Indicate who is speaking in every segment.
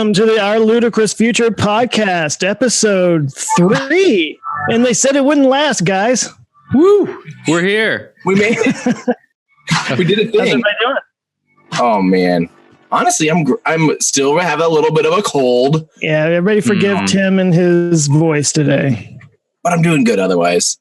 Speaker 1: Welcome to the Our Ludicrous Future podcast, episode 3. And they said it wouldn't last, guys.
Speaker 2: Woo! We're here.
Speaker 3: We made it. We did a thing.
Speaker 1: How's everybody doing?
Speaker 3: Oh man, honestly, I'm still have a little bit of a cold.
Speaker 1: Yeah, everybody forgive Tim and his voice today.
Speaker 3: But I'm doing good otherwise.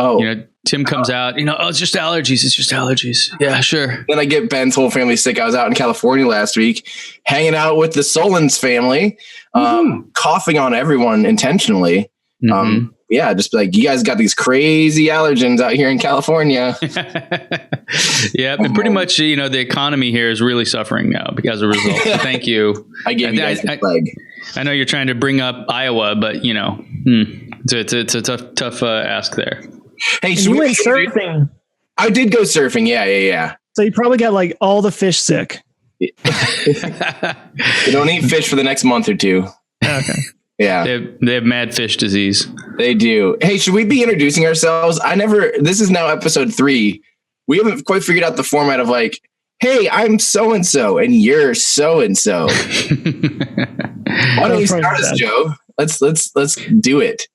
Speaker 3: Oh,
Speaker 2: Tim comes out. It's just allergies. It's just allergies. Yeah, sure.
Speaker 3: Then I get Ben's whole family sick. I was out in California last week, hanging out with the Solons family, coughing on everyone intentionally.
Speaker 2: Mm-hmm.
Speaker 3: Yeah, just like, you guys got these crazy allergens out here in California.
Speaker 2: Yeah, and pretty much, the economy here is really suffering now as a result. So thank you.
Speaker 3: I gave you guys a flag.
Speaker 2: I know you're trying to bring up Iowa, but it's a tough ask there.
Speaker 3: Hey,
Speaker 1: you went surfing.
Speaker 3: I did go surfing. Yeah.
Speaker 1: So you probably got like all the fish sick.
Speaker 3: You don't eat fish for the next month or two.
Speaker 1: Okay.
Speaker 3: Yeah.
Speaker 2: They have mad fish disease.
Speaker 3: They do. Hey, should we be introducing ourselves? This is now episode 3. We haven't quite figured out the format of like, hey, I'm so-and-so and you're so-and-so. Why don't you start us, Joe? Let's do it.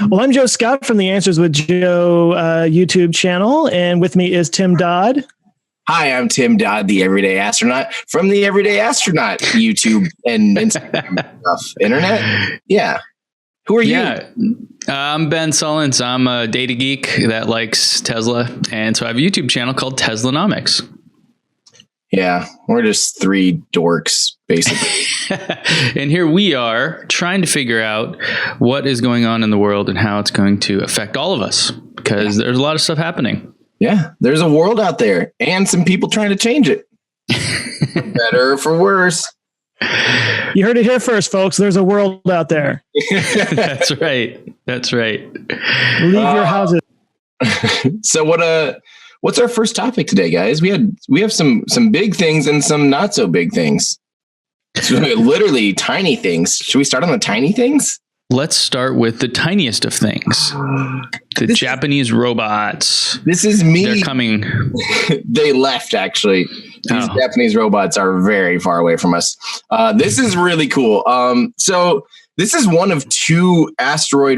Speaker 1: Well, I'm Joe Scott from the Answers with Joe YouTube channel. And with me is Tim Dodd.
Speaker 3: Hi, I'm Tim Dodd, the Everyday Astronaut from the Everyday Astronaut YouTube and Instagram stuff. Internet? Yeah. Who are you?
Speaker 2: Yeah, I'm Ben Sullins. I'm a data geek that likes Tesla. And so I have a YouTube channel called Teslanomics.
Speaker 3: Yeah, we're just 3 dorks, basically.
Speaker 2: And here we are trying to figure out what is going on in the world and how it's going to affect all of us, because there's a lot of stuff happening.
Speaker 3: Yeah, there's a world out there and some people trying to change it. For better or for worse.
Speaker 1: You heard it here first, folks. There's a world out there.
Speaker 2: That's right.
Speaker 1: Leave your houses.
Speaker 3: So what's our first topic today, guys? We have some big things and some not so big things. So literally tiny things. Should we start on the tiny things?
Speaker 2: Let's start with the tiniest of things. The Japanese robots.
Speaker 3: This is me.
Speaker 2: They're coming.
Speaker 3: They left, actually. These Japanese robots are very far away from us. This is really cool. So this is one of 2 asteroid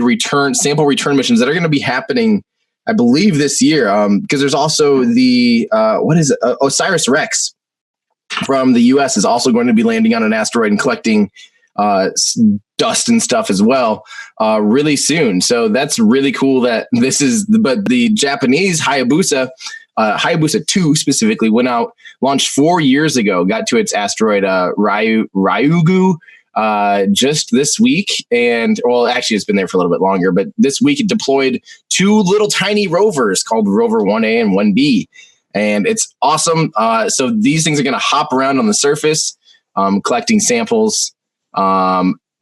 Speaker 3: sample return missions that are going to be happening, I believe, this year. Because there's also the, OSIRIS-REx from the US is also going to be landing on an asteroid and collecting dust and stuff as well really soon. So that's really cool that but the Japanese Hayabusa-2 specifically launched 4 years ago, got to its asteroid Ryugu just this week. And well, actually it's been there for a little bit longer, but this week it deployed 2 little tiny rovers called Rover 1A and 1B. And it's awesome. So these things are going to hop around on the surface, collecting samples.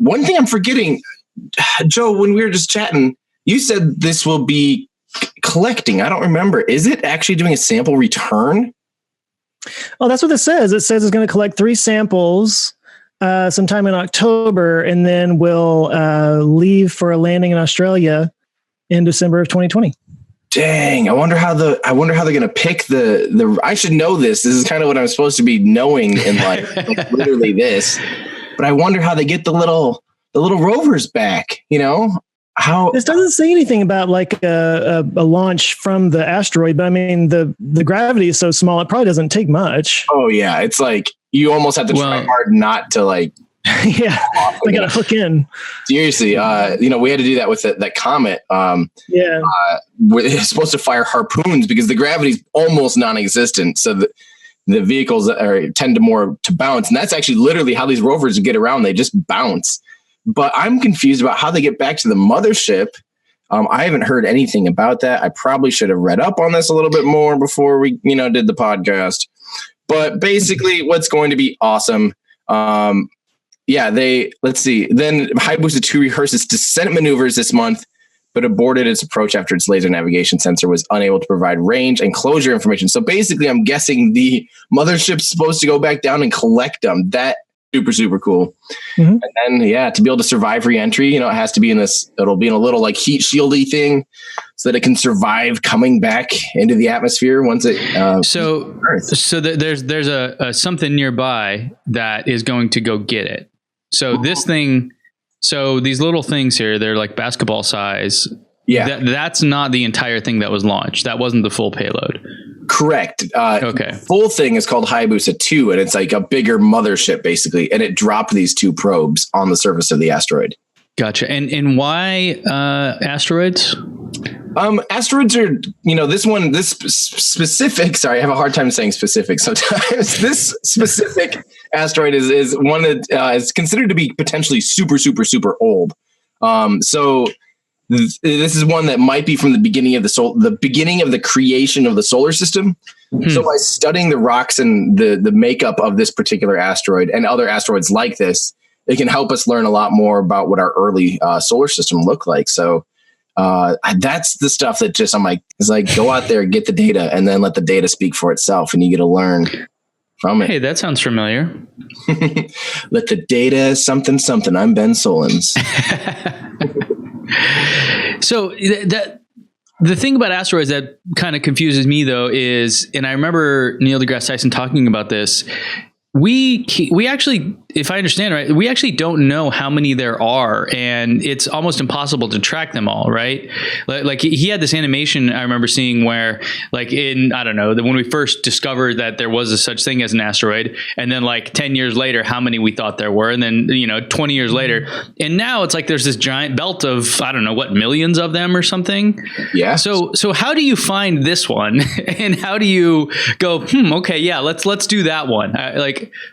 Speaker 3: One thing I'm forgetting, Joe, when we were just chatting, you said this will be collecting. I don't remember. Is it actually doing a sample return?
Speaker 1: Oh, that's what it says. It says it's going to collect 3 samples sometime in October, and then we'll leave for a landing in Australia in December of 2020.
Speaker 3: Dang, I wonder how they're going to pick the. I should know this. This is kind of what I'm supposed to be knowing in life, like literally this. But I wonder how they get the little rovers back. How
Speaker 1: this doesn't say anything about like a launch from the asteroid, but I mean the gravity is so small it probably doesn't take much.
Speaker 3: Oh yeah, it's like you almost have to try hard not to like.
Speaker 1: Yeah, they got to hook in. Seriously,
Speaker 3: we had to do that with that comet. It's supposed to fire harpoons because the gravity is almost non-existent. So the vehicles tend to bounce, and that's actually literally how these rovers get around. They just bounce. But I'm confused about how they get back to the mothership. I haven't heard anything about that. I probably should have read up on this a little bit more before we did the podcast. But basically, what's going to be awesome. Let's see. Then Hayabusa-2 rehearses descent maneuvers this month, but aborted its approach after its laser navigation sensor was unable to provide range and closure information. So basically, I'm guessing the mothership's supposed to go back down and collect them. That super, super cool. Mm-hmm. And then, to be able to survive re-entry, it has to be it'll be in a little like heat shieldy thing so that it can survive coming back into the atmosphere once it.
Speaker 2: So there's a something nearby that is going to go get it. So this thing, so these little things here, they're like basketball size.
Speaker 3: Yeah.
Speaker 2: That's not the entire thing that was launched. That wasn't the full payload.
Speaker 3: Correct.
Speaker 2: Okay.
Speaker 3: Full thing is called Hayabusa-2, and it's like a bigger mothership, basically. And it dropped these 2 probes on the surface of the asteroid.
Speaker 2: Gotcha. And why asteroids?
Speaker 3: Asteroids are, this specific, sorry, I have a hard time saying specific sometimes. This specific asteroid is one that is considered to be potentially super, super, super old. So this is one that might be from the beginning of the beginning of the creation of the solar system. So by studying the rocks and the makeup of this particular asteroid and other asteroids like this, it can help us learn a lot more about what our early solar system looked like. So that's the stuff that just, I'm like, it's like, go out there, get the data, and then let the data speak for itself, and you get to learn from it.
Speaker 2: Hey, that sounds familiar.
Speaker 3: Let the data something. I'm Ben Solons.
Speaker 2: So the thing about asteroids that kind of confuses me, though, is, and I remember Neil deGrasse Tyson talking about this, we actually, if I understand right, we actually don't know how many there are, and it's almost impossible to track them all, right? Like he had this animation I remember seeing where, like, I don't know, when we first discovered that there was a such thing as an asteroid, and then like 10 years later, how many we thought there were, and then 20 years later, and now it's like there's this giant belt of, I don't know what, millions of them or something.
Speaker 3: Yeah.
Speaker 2: So how do you find this one, and how do you go? Okay, yeah, let's do that one.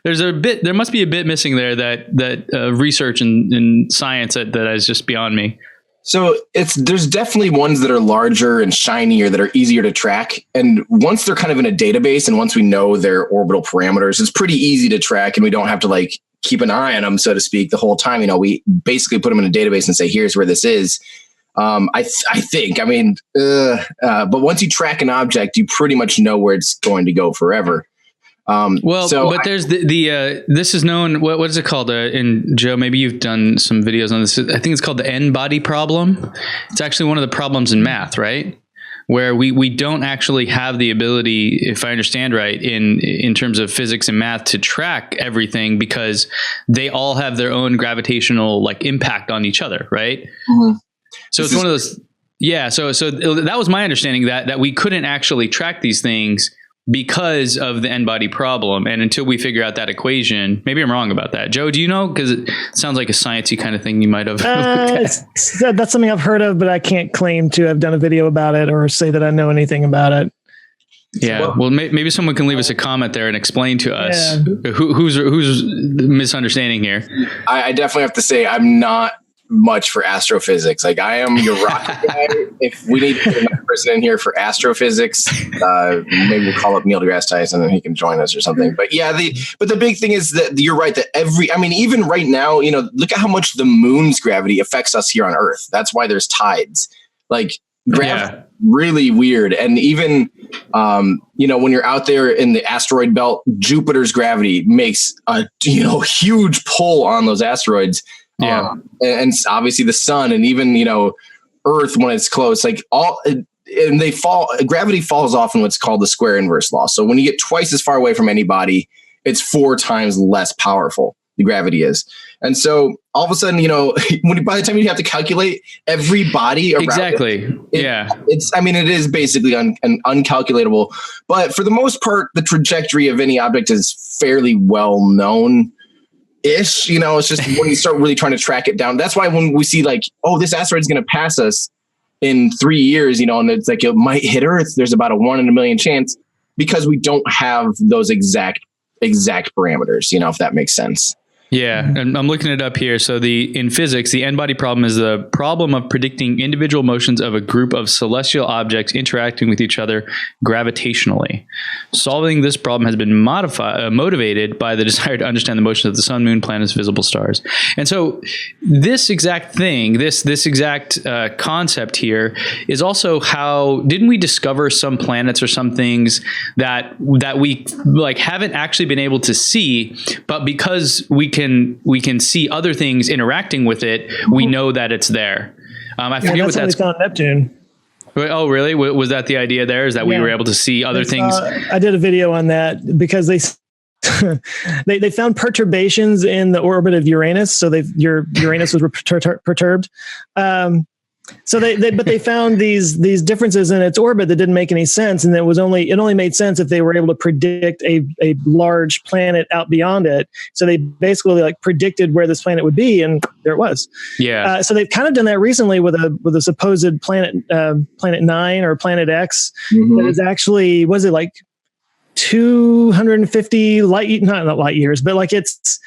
Speaker 2: There must be a bit missing there that research and science that is just beyond me.
Speaker 3: So there's definitely ones that are larger and shinier that are easier to track. And once they're kind of in a database and once we know their orbital parameters, it's pretty easy to track, and we don't have to like keep an eye on them, so to speak, the whole time. We basically put them in a database and say, here's where this is. I think, but once you track an object, you pretty much know where it's going to go forever.
Speaker 2: But there's this is known, what is it called? And Joe, maybe you've done some videos on this. I think it's called the NBody Problem. It's actually one of the problems in math, right? Where we don't actually have the ability, if I understand right, in terms of physics and math, to track everything because they all have their own gravitational like impact on each other, right? Mm-hmm. So it's one of those. Yeah. So that was my understanding that we couldn't actually track these things because of the NBody problem. And until we figure out that equation, maybe I'm wrong about that. Joe, do you know? Because it sounds like a sciencey kind of thing you might have.
Speaker 1: That's something I've heard of, but I can't claim to have done a video about it or say that I know anything about it.
Speaker 2: Yeah. Well, maybe someone can leave us a comment there and explain to us who's misunderstanding here.
Speaker 3: I definitely have to say I'm not much for astrophysics. Like, I am your rocket guy. If we need to get another person in here for astrophysics, maybe we'll call up Neil deGrasse Tyson and he can join us or something. But yeah, the big thing is that you're right, that even right now, look at how much the moon's gravity affects us here on Earth. That's why there's tides. Like, gravity, really weird. And even, when you're out there in the asteroid belt, Jupiter's gravity makes a, huge pull on those asteroids.
Speaker 2: Yeah.
Speaker 3: And obviously the sun, and even, Earth when it's close, like and they fall, gravity falls off in what's called the square inverse law. So when you get twice as far away from anybody, it's 4 times less powerful, the gravity is. And so all of a sudden, by the time you have to calculate every body around
Speaker 2: exactly.
Speaker 3: It is basically uncalculatable, but for the most part, the trajectory of any object is fairly well known. It's just when you start really trying to track it down. That's why when we see like, oh, this asteroid is going to pass us in 3 years, and it's like it might hit Earth. There's about a 1 in a million chance because we don't have those exact parameters, if that makes sense.
Speaker 2: Yeah, and I'm looking it up here. So in physics, the NBody problem is the problem of predicting individual motions of a group of celestial objects interacting with each other gravitationally. Solving this problem has been motivated by the desire to understand the motion of the sun, moon, planets, visible stars. And so this exact thing, this exact concept here is also how, didn't we discover some planets or some things that we like haven't actually been able to see, but because we can see other things interacting with it, we know that it's there. I forget what that's
Speaker 1: on Neptune.
Speaker 2: Oh, really? Was that the idea there? Is that we were able to see other things?
Speaker 1: I did a video on that because they they found perturbations in the orbit of Uranus. So Uranus was perturbed. But they found these differences in its orbit that didn't make any sense, and it only made sense if they were able to predict a large planet out beyond it. So they basically like predicted where this planet would be, and there it was.
Speaker 2: Yeah.
Speaker 1: So they've kind of done that recently with a supposed planet 9 or Planet X that is actually, was it like 250 not light years, but like it's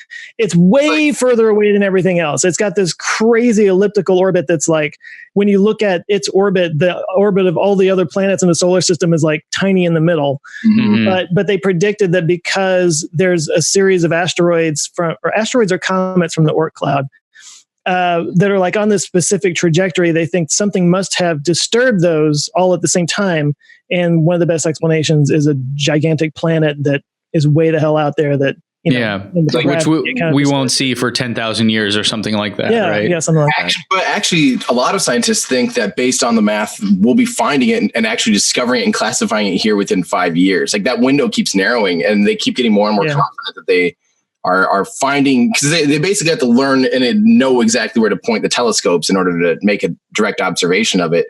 Speaker 1: way further away than everything else. It's got this crazy elliptical orbit that's like, when you look at its orbit, the orbit of all the other planets in the solar system is like tiny in the middle. But they predicted that because there's a series of asteroids or comets from the Oort cloud that are like on this specific trajectory, they think something must have disturbed those all at the same time. And one of the best explanations is a gigantic planet that is way the hell out there that,
Speaker 2: which we won't see for 10,000 years or something like that, right?
Speaker 1: Yeah, something like that.
Speaker 3: But actually, a lot of scientists think that based on the math, we'll be finding it and actually discovering it and classifying it here within 5 years. Like that window keeps narrowing, and they keep getting more and more confident that they are finding, because they basically have to learn and know exactly where to point the telescopes in order to make a direct observation of it.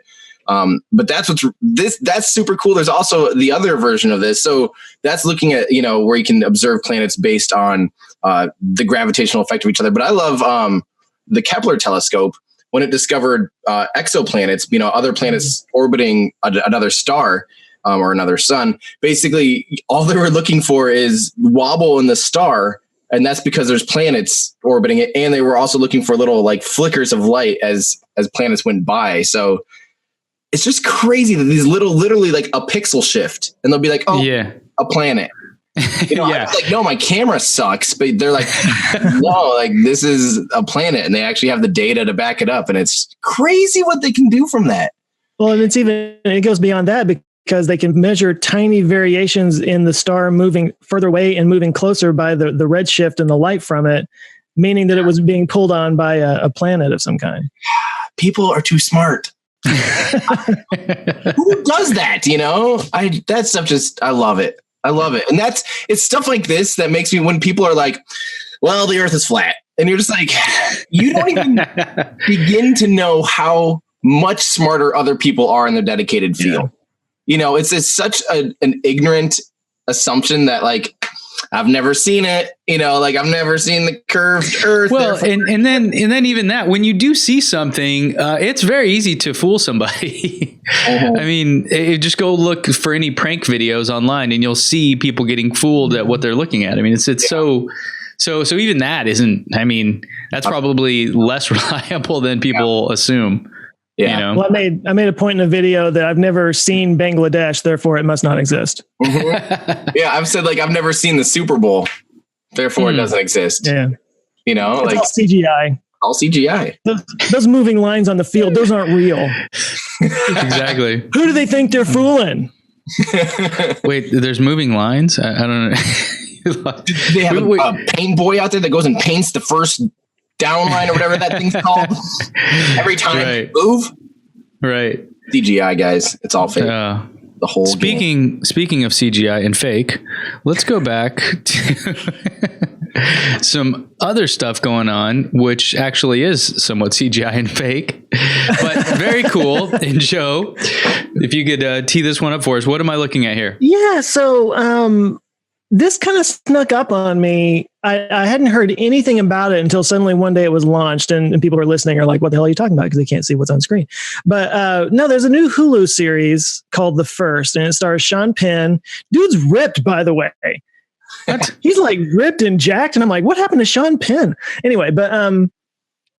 Speaker 3: But that's super cool. There's also the other version of this. So that's looking at, where you can observe planets based on the gravitational effect of each other. But I love the Kepler telescope when it discovered exoplanets, other planets orbiting another star or another sun. Basically, all they were looking for is wobble in the star. And that's because there's planets orbiting it. And they were also looking for little like flickers of light as planets went by. So it's just crazy that these literally like a pixel shift, and they'll be like, a planet. I was like, no, my camera sucks, but they're like, no, like this is a planet, and they actually have the data to back it up, and it's crazy what they can do from that.
Speaker 1: Well, and it goes beyond that because they can measure tiny variations in the star moving further away and moving closer by the redshift and the light from it, meaning that it was being pulled on by a planet of some kind.
Speaker 3: People are too smart. Who does that? That stuff I love it. And it's stuff like this that makes me, when people are like, well, the earth is flat, and you're just like, you don't even begin to know how much smarter other people are in their dedicated field. It's such an ignorant assumption that like, I've never seen it, I've never seen the curved earth.
Speaker 2: Well, and then even that, when you do see something, it's very easy to fool somebody. I mean, just go look for any prank videos online and you'll see people getting fooled at what they're looking at. I mean, it's so even that isn't, that's probably less reliable than people assume.
Speaker 3: Yeah.
Speaker 1: Well, I made a point in a video that I've never seen Bangladesh, therefore it must not exist.
Speaker 3: Yeah, I've said like I've never seen the Super Bowl, therefore it doesn't exist.
Speaker 1: Yeah.
Speaker 3: It's
Speaker 1: like all CGI.
Speaker 3: All CGI.
Speaker 1: Those moving lines on the field, those aren't real.
Speaker 2: Exactly.
Speaker 1: Who do they think they're fooling?
Speaker 2: Wait, there's moving lines? I don't know.
Speaker 3: They have a paint boy out there that goes and paints the first down line or whatever that thing's called every time you move.
Speaker 2: Right.
Speaker 3: CGI, guys. It's all fake. The whole
Speaker 2: Speaking of CGI and fake, let's go back to some other stuff going on, which actually is somewhat CGI and fake, but very cool. And Joe, if you could tee this one up for us, what am I looking at here?
Speaker 1: Yeah. So, this kind of snuck up on me. I hadn't heard anything about it until suddenly one day it was launched, and people who are listening are like, what the hell are you talking about? Because they can't see what's on screen. But no, there's a new Hulu series called The First, and it stars Sean Penn. Dude's ripped, by the way. What? He's like ripped and jacked. And I'm like, what happened to Sean Penn? Anyway, but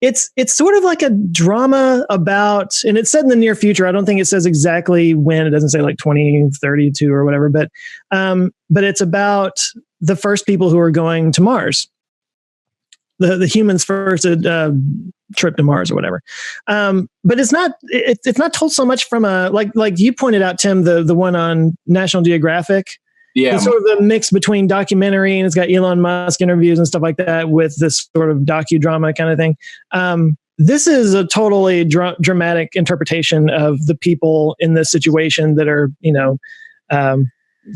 Speaker 1: it's sort of like a drama about, and it's set in the near future. I don't think it says exactly when. It doesn't say like 2032 or whatever, but it's about the first people who are going to Mars, the humans' first trip to Mars or whatever. But it's not told so much from a, like you pointed out, Tim, the one on National Geographic.
Speaker 3: Yeah.
Speaker 1: It's sort of a mix between documentary, and it's got Elon Musk interviews and stuff like that with this sort of docudrama kind of thing. This is a totally dramatic interpretation of the people in this situation that are,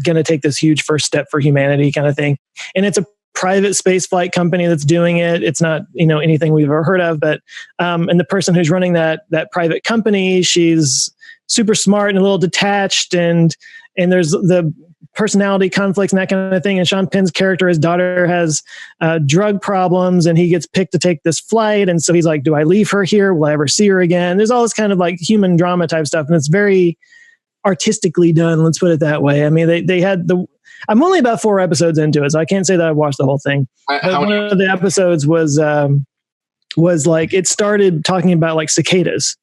Speaker 1: going to take this huge first step for humanity kind of thing. And it's a private spaceflight company that's doing it. It's not, anything we've ever heard of, but, and the person who's running that private company, she's super smart and a little detached, and there's the personality conflicts and that kind of thing. And Sean Penn's character, his daughter has drug problems, and he gets picked to take this flight. And so he's like, do I leave her here? Will I ever see her again? There's all this kind of like human drama type stuff. And it's very artistically done. Let's put it that way. I mean, they had I'm only about 4 episodes into it, so I can't say that I've watched the whole thing. But one of the episodes was like, it started talking about like cicadas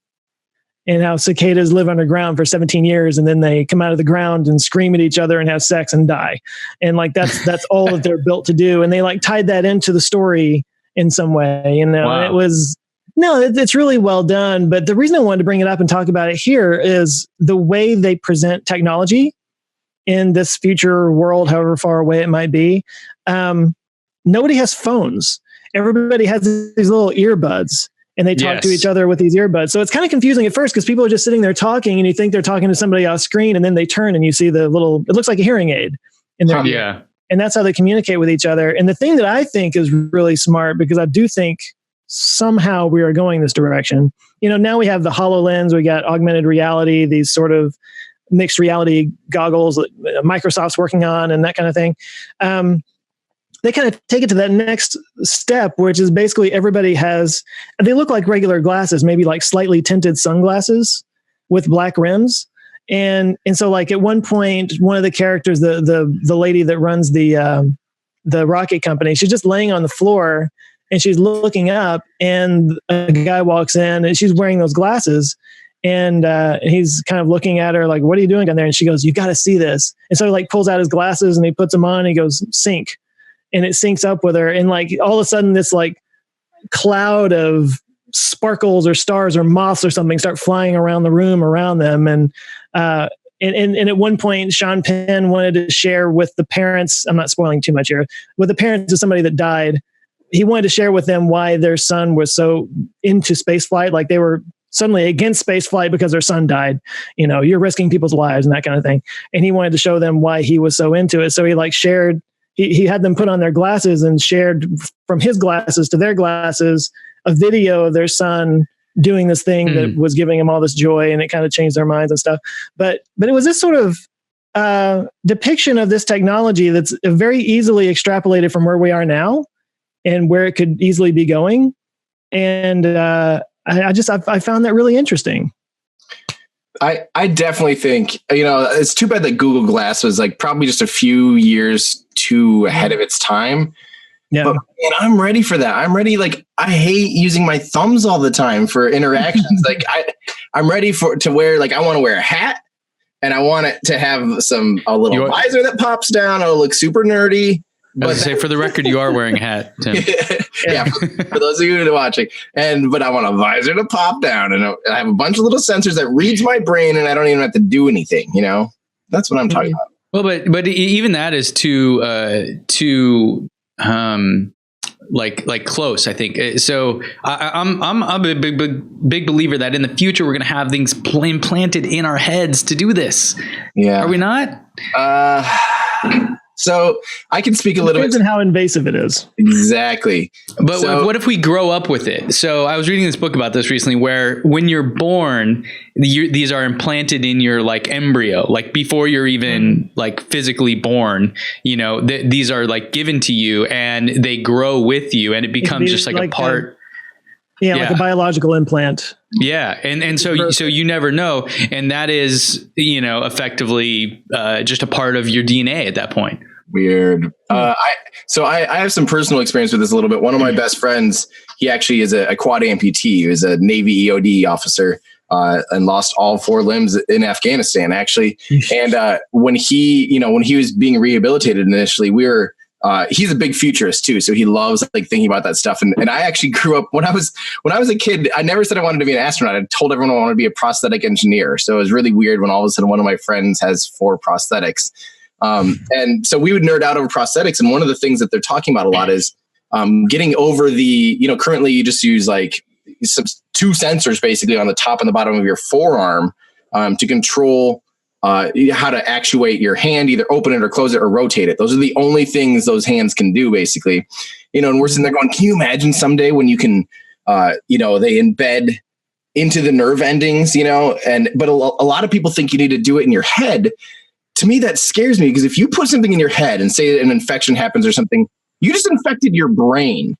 Speaker 1: and how cicadas live underground for 17 years, and then they come out of the ground and scream at each other and have sex and die. And like, that's all that they're built to do. And they like tied that into the story in some way, Wow. And it's really well done. But the reason I wanted to bring it up and talk about it here is the way they present technology in this future world, however far away it might be. Nobody has phones. Everybody has these little earbuds, and they talk to each other with these earbuds. So it's kind of confusing at first because people are just sitting there talking, and you think they're talking to somebody off screen, and then they turn and you see it looks like a hearing aid in their ear. Yeah. And that's how they communicate with each other. And the thing that I think is really smart, because I do think somehow we are going this direction. Now we have the HoloLens, we got augmented reality, these sort of mixed reality goggles that Microsoft's working on and that kind of thing. They kind of take it to that next step, which is basically everybody they look like regular glasses, maybe like slightly tinted sunglasses with black rims. And so like at one point, one of the characters, the lady that runs the rocket company, she's just laying on the floor and she's looking up, and a guy walks in and she's wearing those glasses. And he's kind of looking at her like, what are you doing down there? And she goes, you got to see this. And so he like pulls out his glasses and he puts them on and he goes, sync. And it syncs up with her. And like all of a sudden this like cloud of sparkles or stars or moths or something start flying around the room around them. And at one point, Sean Penn wanted to share with the parents, I'm not spoiling too much here, with the parents of somebody that died. He wanted to share with them why their son was so into space flight. Like they were suddenly against space flight because their son died. You're risking people's lives and that kind of thing. And he wanted to show them why he was so into it. So he like shared, he had them put on their glasses and shared from his glasses to their glasses a video of their son doing this thing that was giving him all this joy, and it kind of changed their minds and stuff. But it was this sort of depiction of this technology that's very easily extrapolated from where we are now and where it could easily be going. And I found that really interesting.
Speaker 3: I definitely think, it's too bad that Google Glass was like probably just a few years too ahead of its time. Yeah. But man, I'm ready for that. I'm ready. Like, I hate using my thumbs all the time for interactions. Like I'm ready to wear, like, I want to wear a hat, and I want it to have a little visor that pops down. It'll look super nerdy.
Speaker 2: But say, for the record, you are wearing a hat, Tim.
Speaker 3: Yeah, for those of you who are watching. But I want a visor to pop down, and I have a bunch of little sensors that reads my brain, and I don't even have to do anything. That's what I'm talking about.
Speaker 2: Well, but even that is too like close, I think. So I'm a big believer that in the future we're going to have things implanted in our heads to do this. Yeah, are we not?
Speaker 3: So I can speak a little bit.
Speaker 1: Depends on how invasive it is.
Speaker 3: Exactly.
Speaker 2: But what if we grow up with it? So I was reading this book about this recently, where when you're born, these are implanted in your like embryo, like before you're even like physically born. These are like given to you, and they grow with you, and it becomes just like a part.
Speaker 1: Like a biological implant.
Speaker 2: Yeah. And so you never know. And that is, effectively just a part of your DNA at that point.
Speaker 3: Weird. I have some personal experience with this a little bit. One of my best friends, he actually is a quad amputee. He was a Navy EOD officer and lost all 4 limbs in Afghanistan, actually. And when he was being rehabilitated initially, he's a big futurist too. So he loves like thinking about that stuff. And I actually grew up when I was a kid, I never said I wanted to be an astronaut. I told everyone I wanted to be a prosthetic engineer. So it was really weird when all of a sudden one of my friends has 4 prosthetics. And so we would nerd out over prosthetics. And one of the things that they're talking about a lot is getting over currently you just use like 2 sensors basically on the top and the bottom of your forearm to control how to actuate your hand, either open it or close it or rotate it. Those are the only things those hands can do, basically. And we're sitting there going, can you imagine someday when you can, they embed into the nerve endings, but a lot of people think you need to do it in your head. To me, that scares me, because if you put something in your head and say an infection happens or something, you just infected your brain.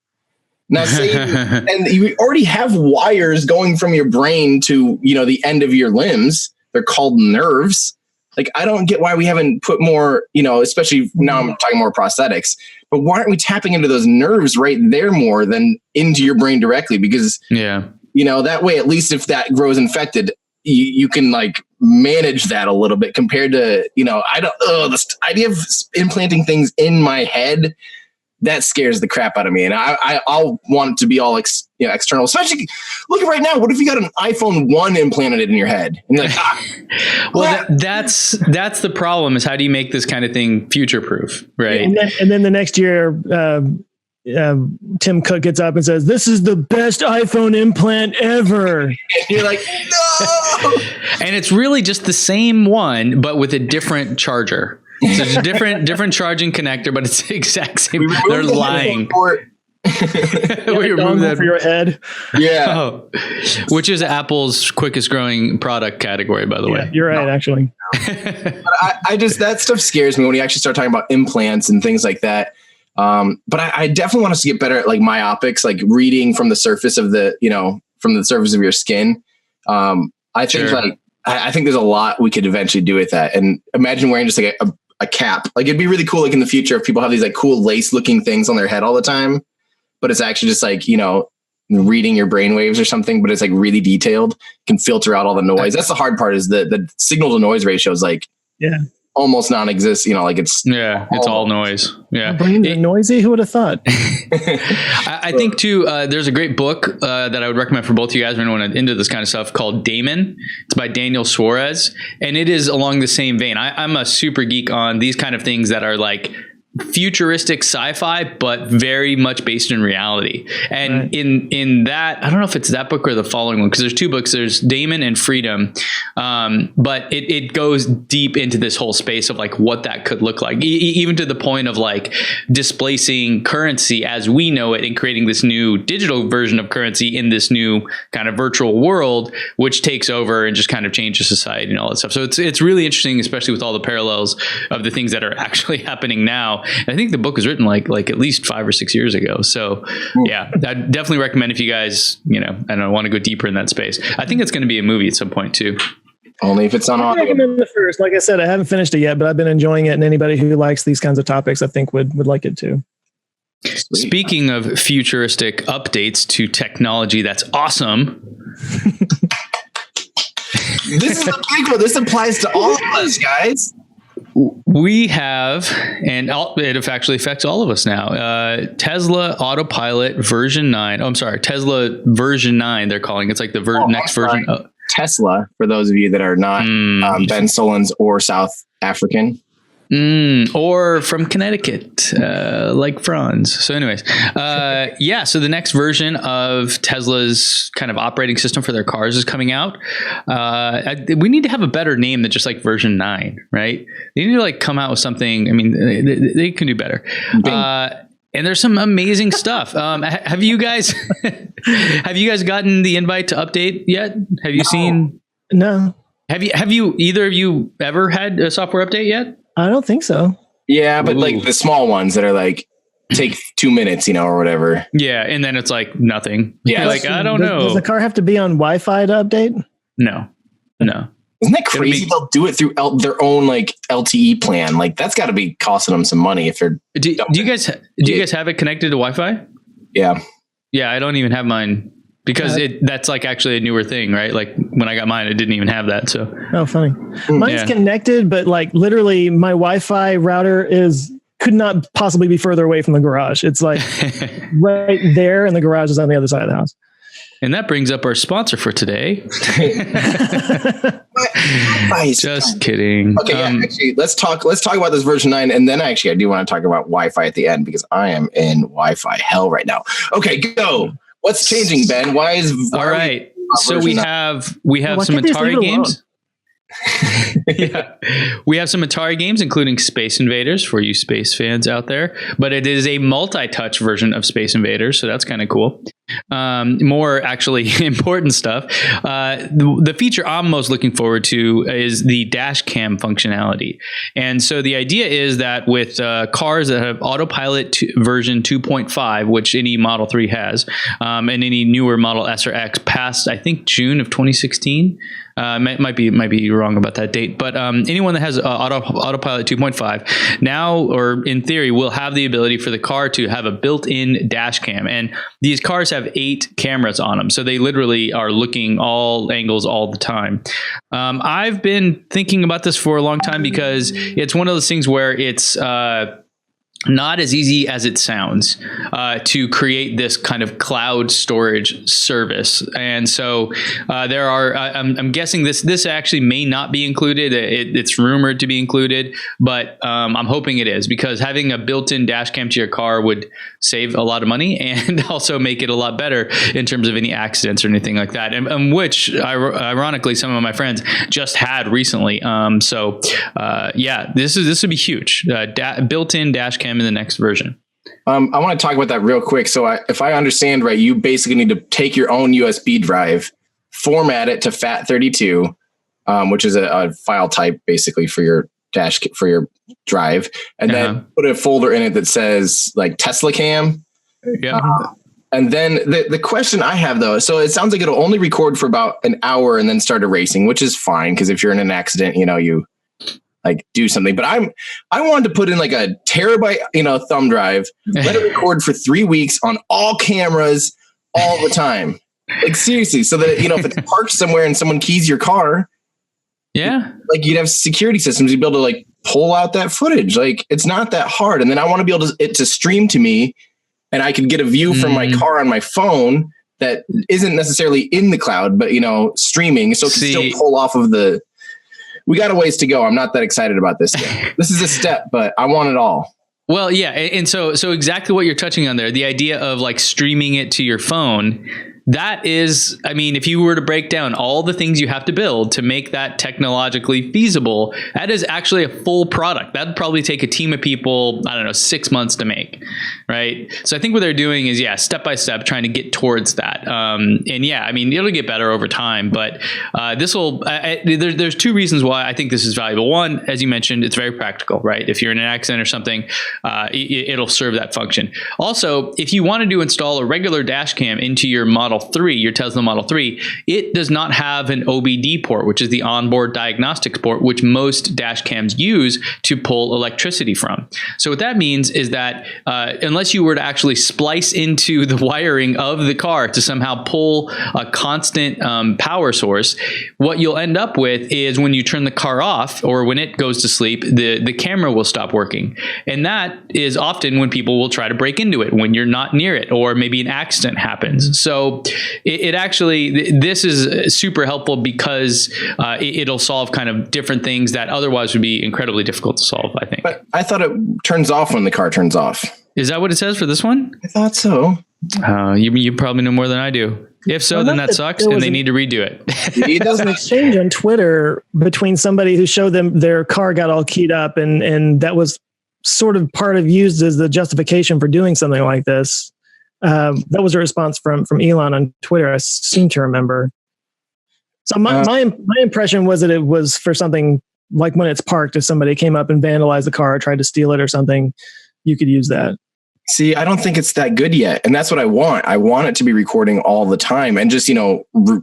Speaker 3: Now, and you already have wires going from your brain to, the end of your limbs. They're called nerves. Like, I don't get why we haven't put more, especially now I'm talking more prosthetics, but why aren't we tapping into those nerves right there more than into your brain directly? Because, that way, at least if that grows infected, you can manage that a little bit compared to, this idea of implanting things in my head, that scares the crap out of me. And I'll want it to be all external. Especially, look at right now. What if you got an iPhone 1 implanted in your head? And you're like,
Speaker 2: well, that's the problem, is how do you make this kind of thing future proof, right?
Speaker 1: And then the next year, Tim Cook gets up and says, "This is the best iPhone implant ever."
Speaker 3: And you're like, no.
Speaker 2: And it's really just the same one, but with a different charger. So it's a different charging connector, but it's the exact same. They're lying.
Speaker 1: We remove that for your head.
Speaker 3: Yeah.
Speaker 2: Oh, which is Apple's quickest growing product category, by the way.
Speaker 1: You're right, actually.
Speaker 3: But I just, that stuff scares me when you actually start talking about implants and things like that. But I definitely want us to get better at myopics, reading from the surface of from the surface of your skin. I think I think there's a lot we could eventually do with that. And imagine wearing just a cap. It'd be really cool in the future if people have these cool lace looking things on their head all the time, but it's actually just reading your brain waves or something, but it's really detailed, can filter out all the noise. That's the hard part, is the signal to noise ratio is almost non-existent.
Speaker 2: It's all noise. Yeah.
Speaker 1: Brains are noisy. Who would have thought?
Speaker 2: I think too, there's a great book that I would recommend for both of you guys when you're into this kind of stuff, called Daemon. It's by Daniel Suarez, and it is along the same vein. I'm a super geek on these kind of things that are futuristic sci-fi, but very much based in reality. And in that, I don't know if it's that book or the following one, because there's two books. There's Daemon and Freedom, but it goes deep into this whole space of what that could look like, even to the point of displacing currency as we know it and creating this new digital version of currency in this new kind of virtual world, which takes over and just kind of changes society and all that stuff. So it's really interesting, especially with all the parallels of the things that are actually happening now. I think the book was written like at least 5 or 6 years ago. So yeah, I definitely recommend if you guys, I don't want to go deeper in that space. I think it's going to be a movie at some point too.
Speaker 3: Only if it's on audio.
Speaker 1: I recommend the first. Like I said, I haven't finished it yet, but I've been enjoying it. And anybody who likes these kinds of topics, I think would like it too.
Speaker 3: Sweet.
Speaker 2: Speaking of futuristic updates to technology, that's awesome.
Speaker 3: This is a big one. This applies to all of us, guys.
Speaker 2: We have, and it actually affects all of us now, Tesla Autopilot version 9. Oh, I'm sorry, Tesla version 9, they're calling it. It's like the next version.
Speaker 3: Tesla, for those of you that are not Ben Solons or South African.
Speaker 2: Or from Connecticut, like Franz. So anyways, so the next version of Tesla's kind of operating system for their cars is coming out. We need to have a better name than just version 9, right? They need to come out with something. I mean, they can do better. And there's some amazing stuff. Have you guys gotten the invite to update yet? Have you seen?
Speaker 1: No.
Speaker 2: Have you either of you ever had a software update yet?
Speaker 1: I don't think so.
Speaker 3: Yeah, but the small ones that are take 2 minutes, or whatever.
Speaker 2: Yeah, and then it's nothing. Yeah, I don't know.
Speaker 1: Does the car have to be on Wi-Fi to update?
Speaker 2: No.
Speaker 3: Isn't that crazy? They'll do it through their own LTE plan. That's got to be costing them some money if they're.
Speaker 2: Do you guys have it connected to Wi-Fi?
Speaker 3: Yeah.
Speaker 2: Yeah, I don't even have mine. Because that's actually a newer thing, right? When I got mine, it didn't even have that. So
Speaker 1: funny. Mine's connected, but literally my Wi-Fi router could not possibly be further away from the garage. It's right there, and the garage is on the other side of the house.
Speaker 2: And that brings up our sponsor for today. Just kidding.
Speaker 3: Okay, actually, let's talk about this version 9, and then I do want to talk about Wi-Fi at the end, because I am in Wi-Fi hell right now. Okay, go. What's changing, Ben? Why
Speaker 2: all right? So we have some Atari games. Yeah. We have some Atari games, including Space Invaders for you space fans out there, but it is a multi-touch version of Space Invaders, so that's kind of cool. More actually important stuff. The feature I'm most looking forward to is the dash cam functionality. And so the idea is that with cars that have autopilot version 2.5, which any Model 3 has, and any newer Model S or X past, I think, June of 2016, might be wrong about that date, but anyone that has autopilot 2.5 now, or in theory, will have the ability for the car to have a built-in dash cam. And these cars have 8 cameras on them, so they literally are looking all angles all the time. I've been thinking about this for a long time because it's one of those things where it's not as easy as it sounds to create this kind of cloud storage service. And so there are, I'm guessing this actually may not be included. It's rumored to be included, but I'm hoping it is, because having a built-in dash cam to your car would save a lot of money and also make it a lot better in terms of any accidents or anything like that. And which ironically, some of my friends just had recently. Yeah, this would be huge. Built-in dash cam in the next version.
Speaker 3: I want to talk about that real quick. So if I understand right, you basically need to take your own USB drive, format it to FAT32, which is a file type basically for your drive, and then put a folder in it that says like Tesla Cam.
Speaker 2: Yeah.
Speaker 3: And then the question I have though, so it sounds like it'll only record for about an hour and then start erasing, which is fine because if you're in an accident, you like do something. But I wanted to put in like a terabyte, thumb drive, let it record for 3 weeks on all cameras all the time. Like seriously, so that if it's parked somewhere and someone keys your car,
Speaker 2: yeah,
Speaker 3: like you'd have security systems, you'd be able to like pull out that footage. Like it's not that hard. And then I want to be able it to stream to me, and I could get a view from my car on my phone that isn't necessarily in the cloud, but streaming, so it can still pull off of the. We got a ways to go. I'm not that excited about this yet. This is a step, but I want it all.
Speaker 2: Well, yeah. And so exactly what you're touching on there, the idea of like streaming it to your phone, that is, if you were to break down all the things you have to build to make that technologically feasible, that is actually a full product. That'd probably take a team of people, 6 months to make, right? So I think what they're doing is, step by step, trying to get towards that. It'll get better over time, but this will, there's 2 reasons why I think this is valuable. One, as you mentioned, it's very practical, right? If you're in an accident or something, it'll serve that function. Also, if you wanted to install a regular dash cam into your your Tesla Model 3, it does not have an OBD port, which is the onboard diagnostics port, which most dash cams use to pull electricity from. So what that means is that unless you were to actually splice into the wiring of the car to somehow pull a constant power source, what you'll end up with is when you turn the car off or when it goes to sleep, the camera will stop working. And that is often when people will try to break into it when you're not near it, or maybe an accident happens. So it actually, this is super helpful because it'll solve kind of different things that otherwise would be incredibly difficult to solve, I think. But
Speaker 3: I thought it turns off when the car turns off.
Speaker 2: Is that what it says for this one?
Speaker 3: I thought so.
Speaker 2: You probably know more than I do. If so, then that sucks, and they need to redo it.
Speaker 1: It was an exchange on Twitter between somebody who showed them their car got all keyed up, and that was sort of used as the justification for doing something like this. That was a response from Elon on Twitter, I seem to remember. So my impression was that it was for something like when it's parked, if somebody came up and vandalized the car or tried to steal it or something, you could use that.
Speaker 3: See, I don't think it's that good yet. And that's what I want. I want it to be recording all the time and just,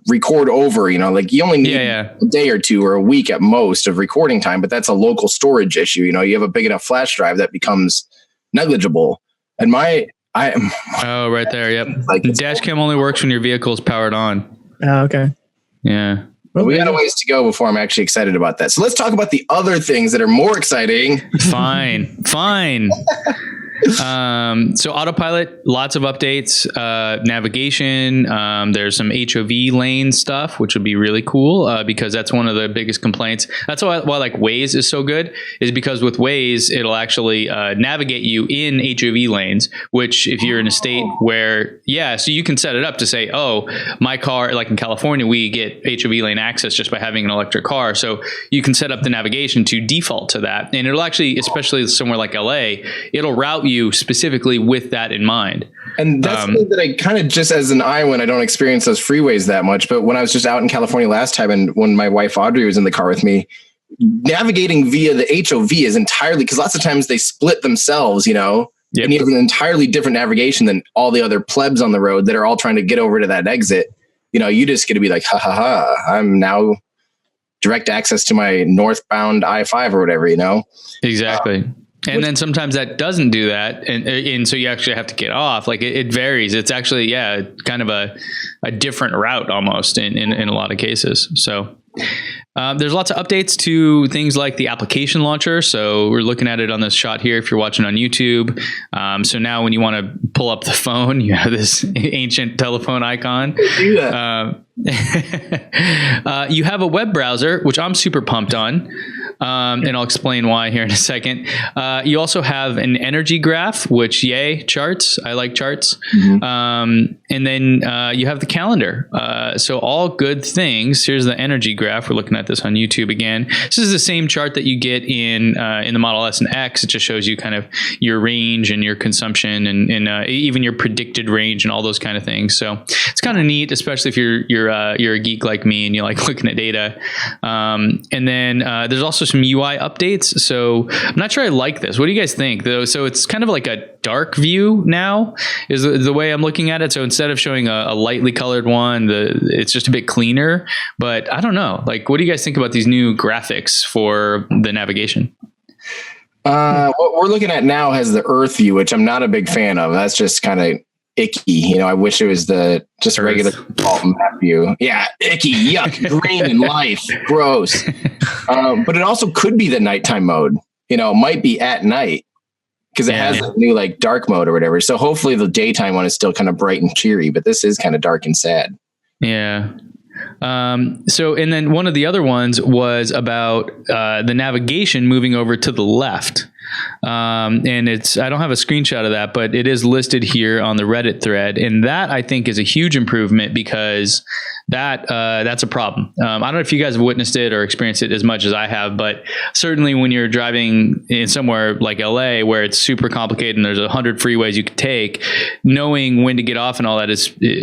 Speaker 3: record over, like you only need a day or 2 or a week at most of recording time, but that's a local storage issue. You have a big enough flash drive that becomes negligible. And right
Speaker 2: there. Yep. Like the dash cam only works when your vehicle is powered on.
Speaker 1: Oh, okay.
Speaker 2: Yeah.
Speaker 3: Well, we got a ways to go before I'm actually excited about that. So let's talk about the other things that are more exciting.
Speaker 2: Fine. So autopilot, lots of updates, navigation. There's some HOV lane stuff, which would be really cool because that's one of the biggest complaints. That's why like Waze is so good, is because with Waze, it'll actually navigate you in HOV lanes, which if you're in a state where, so you can set it up to say, oh, my car, like in California, we get HOV lane access just by having an electric car. So you can set up the navigation to default to that. And it'll actually, especially somewhere like LA, it'll route you specifically with that in mind.
Speaker 3: And that's something that I kind of, just as an Iowan, I don't experience those freeways that much. But when I was just out in California last time, and when my wife Audrey was in the car with me, navigating via the HOV is entirely, because lots of times they split themselves, and you have an entirely different navigation than all the other plebs on the road that are all trying to get over to that exit. You just get to be like, I'm now direct access to my northbound I-5 or whatever, Exactly.
Speaker 2: And then sometimes that doesn't do that. And so you actually have to get off. Like it varies. It's actually, kind of a different route almost in a lot of cases. So there's lots of updates to things like the application launcher. So we're looking at it on this shot here if you're watching on YouTube. So now when you want to pull up the phone, you have this ancient telephone icon. You have a web browser, which I'm super pumped on. And I'll explain why here in a second. You also have an energy graph, which charts. I like charts. Mm-hmm. And then you have the calendar. So all good things. Here's the energy graph. We're looking at this on YouTube again. This is the same chart that you get in the Model S and X. It just shows you kind of your range and your consumption and even your predicted range and all those kind of things. So it's kind of neat, especially if you're a geek like me and you like looking at data. And then there's also some UI updates. So I'm not sure I like this. What do you guys think though? So it's kind of like a dark view now is the way I'm looking at it. So instead of showing a lightly colored one, it's just a bit cleaner, but I don't know. Like, what do you guys think about these new graphics for the navigation?
Speaker 3: What we're looking at now has the Earth view, which I'm not a big fan of. That's just kind of icky. I wish it was the just Earth. Regular map view. Yeah, icky, yuck, green and life, gross. But it also could be the nighttime mode. It might be at night because it has a new like dark mode or whatever. So hopefully the daytime one is still kind of bright and cheery, but this is kind of dark and sad. Yeah.
Speaker 2: So, and then one of the other ones was about the navigation moving over to the left. And I don't have a screenshot of that, but it is listed here on the Reddit thread. And that I think is a huge improvement because that's a problem. I don't know if you guys have witnessed it or experienced it as much as I have, but certainly when you're driving in somewhere like LA where it's super complicated and there's 100 freeways you could take, knowing when to get off and all that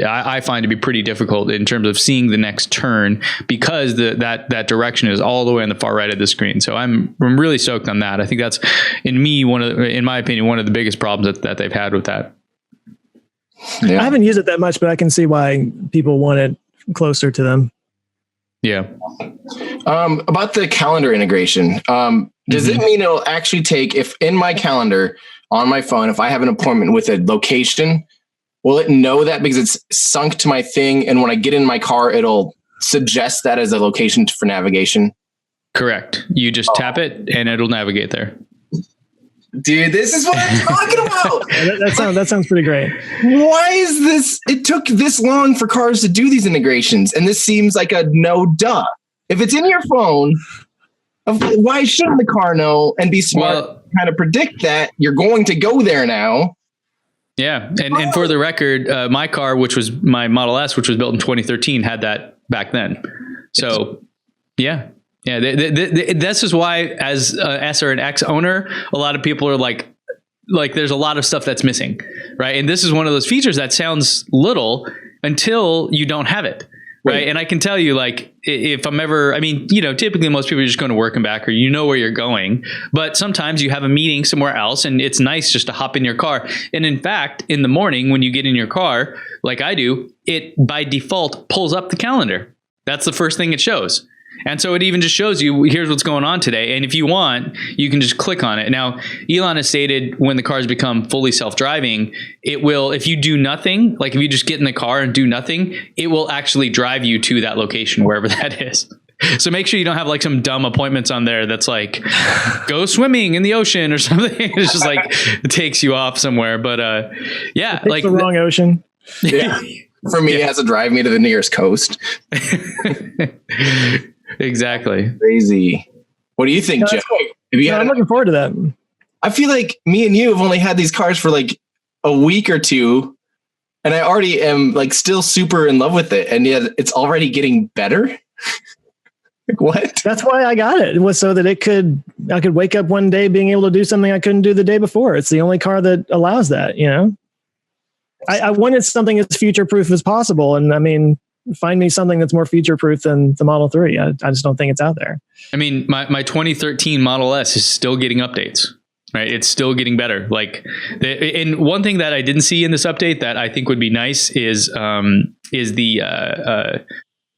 Speaker 2: I find to be pretty difficult in terms of seeing the next turn because that direction is all the way on the far right of the screen. So I'm really stoked on that. I think that's in my opinion, one of the biggest problems that they've had with that.
Speaker 1: Yeah. I haven't used it that much, but I can see why people want it closer to them.
Speaker 2: Yeah.
Speaker 3: About the calendar integration, does it mean it'll actually take, if in my calendar on my phone, if I have an appointment with a location, will it know that because it's sunk to my thing? And when I get in my car, it'll suggest that as a location for navigation?
Speaker 2: Correct. You just tap it and it'll navigate there.
Speaker 3: Dude, this is what I'm talking about.
Speaker 1: That sounds pretty great.
Speaker 3: Why is this? It took this long for cars to do these integrations, and this seems like a no duh. If it's in your phone, why shouldn't the car know and be smart, kind of predict that you're going to go there now?
Speaker 2: Yeah, and for the record, my car, which was my Model S, which was built in 2013, had that back then. So, yeah. Yeah, this is why, as an S or an X owner, a lot of people are like there's a lot of stuff that's missing, right? And this is one of those features that sounds little until you don't have it, right? And I can tell you, like, if I'm ever, typically most people are just going to work and back, or where you're going, but sometimes you have a meeting somewhere else, and it's nice just to hop in your car. And in fact, in the morning when you get in your car, like I do, it by default pulls up the calendar. That's the first thing it shows. And so it even just shows you, here's what's going on today. And if you want, you can just click on it. Now, Elon has stated when the cars become fully self-driving, it will, if you do nothing, like if you just get in the car and do nothing, it will actually drive you to that location, wherever that is. So make sure you don't have like some dumb appointments on there that's like go swimming in the ocean or something. It's just like it takes you off somewhere. But yeah,
Speaker 1: like the wrong ocean.
Speaker 3: Yeah. For me, it has to drive me to the nearest coast.
Speaker 2: Exactly.
Speaker 3: Crazy. What do you think, Joe?
Speaker 1: Cool. I'm looking forward to that.
Speaker 3: I feel like me and you have only had these cars for like a week or two, and I already am like still super in love with it, and yet it's already getting better. Like, what?
Speaker 1: That's why I got it. It was so that I could wake up one day being able to do something I couldn't do the day before. It's the only car that allows that, you know? I wanted something as future-proof as possible. And I mean, find me something that's more future-proof than the Model 3. I just don't think it's out there.
Speaker 2: I mean, my 2013 Model S is still getting updates, right? It's still getting better. Like, and one thing that I didn't see in this update that I think would be nice is the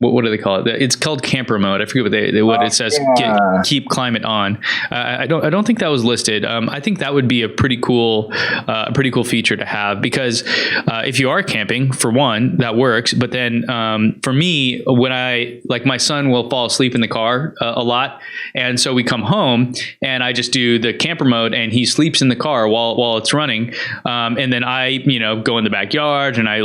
Speaker 2: what do they call it? It's called camper mode. I forget what it says. Yeah. Keep climate on. I don't think that was listed. I think that would be a pretty cool feature to have, because if you are camping, for one, that works. But then for me, when my son will fall asleep in the car a lot, and so we come home and I just do the camper mode, and he sleeps in the car while it's running, and then I go in the backyard and I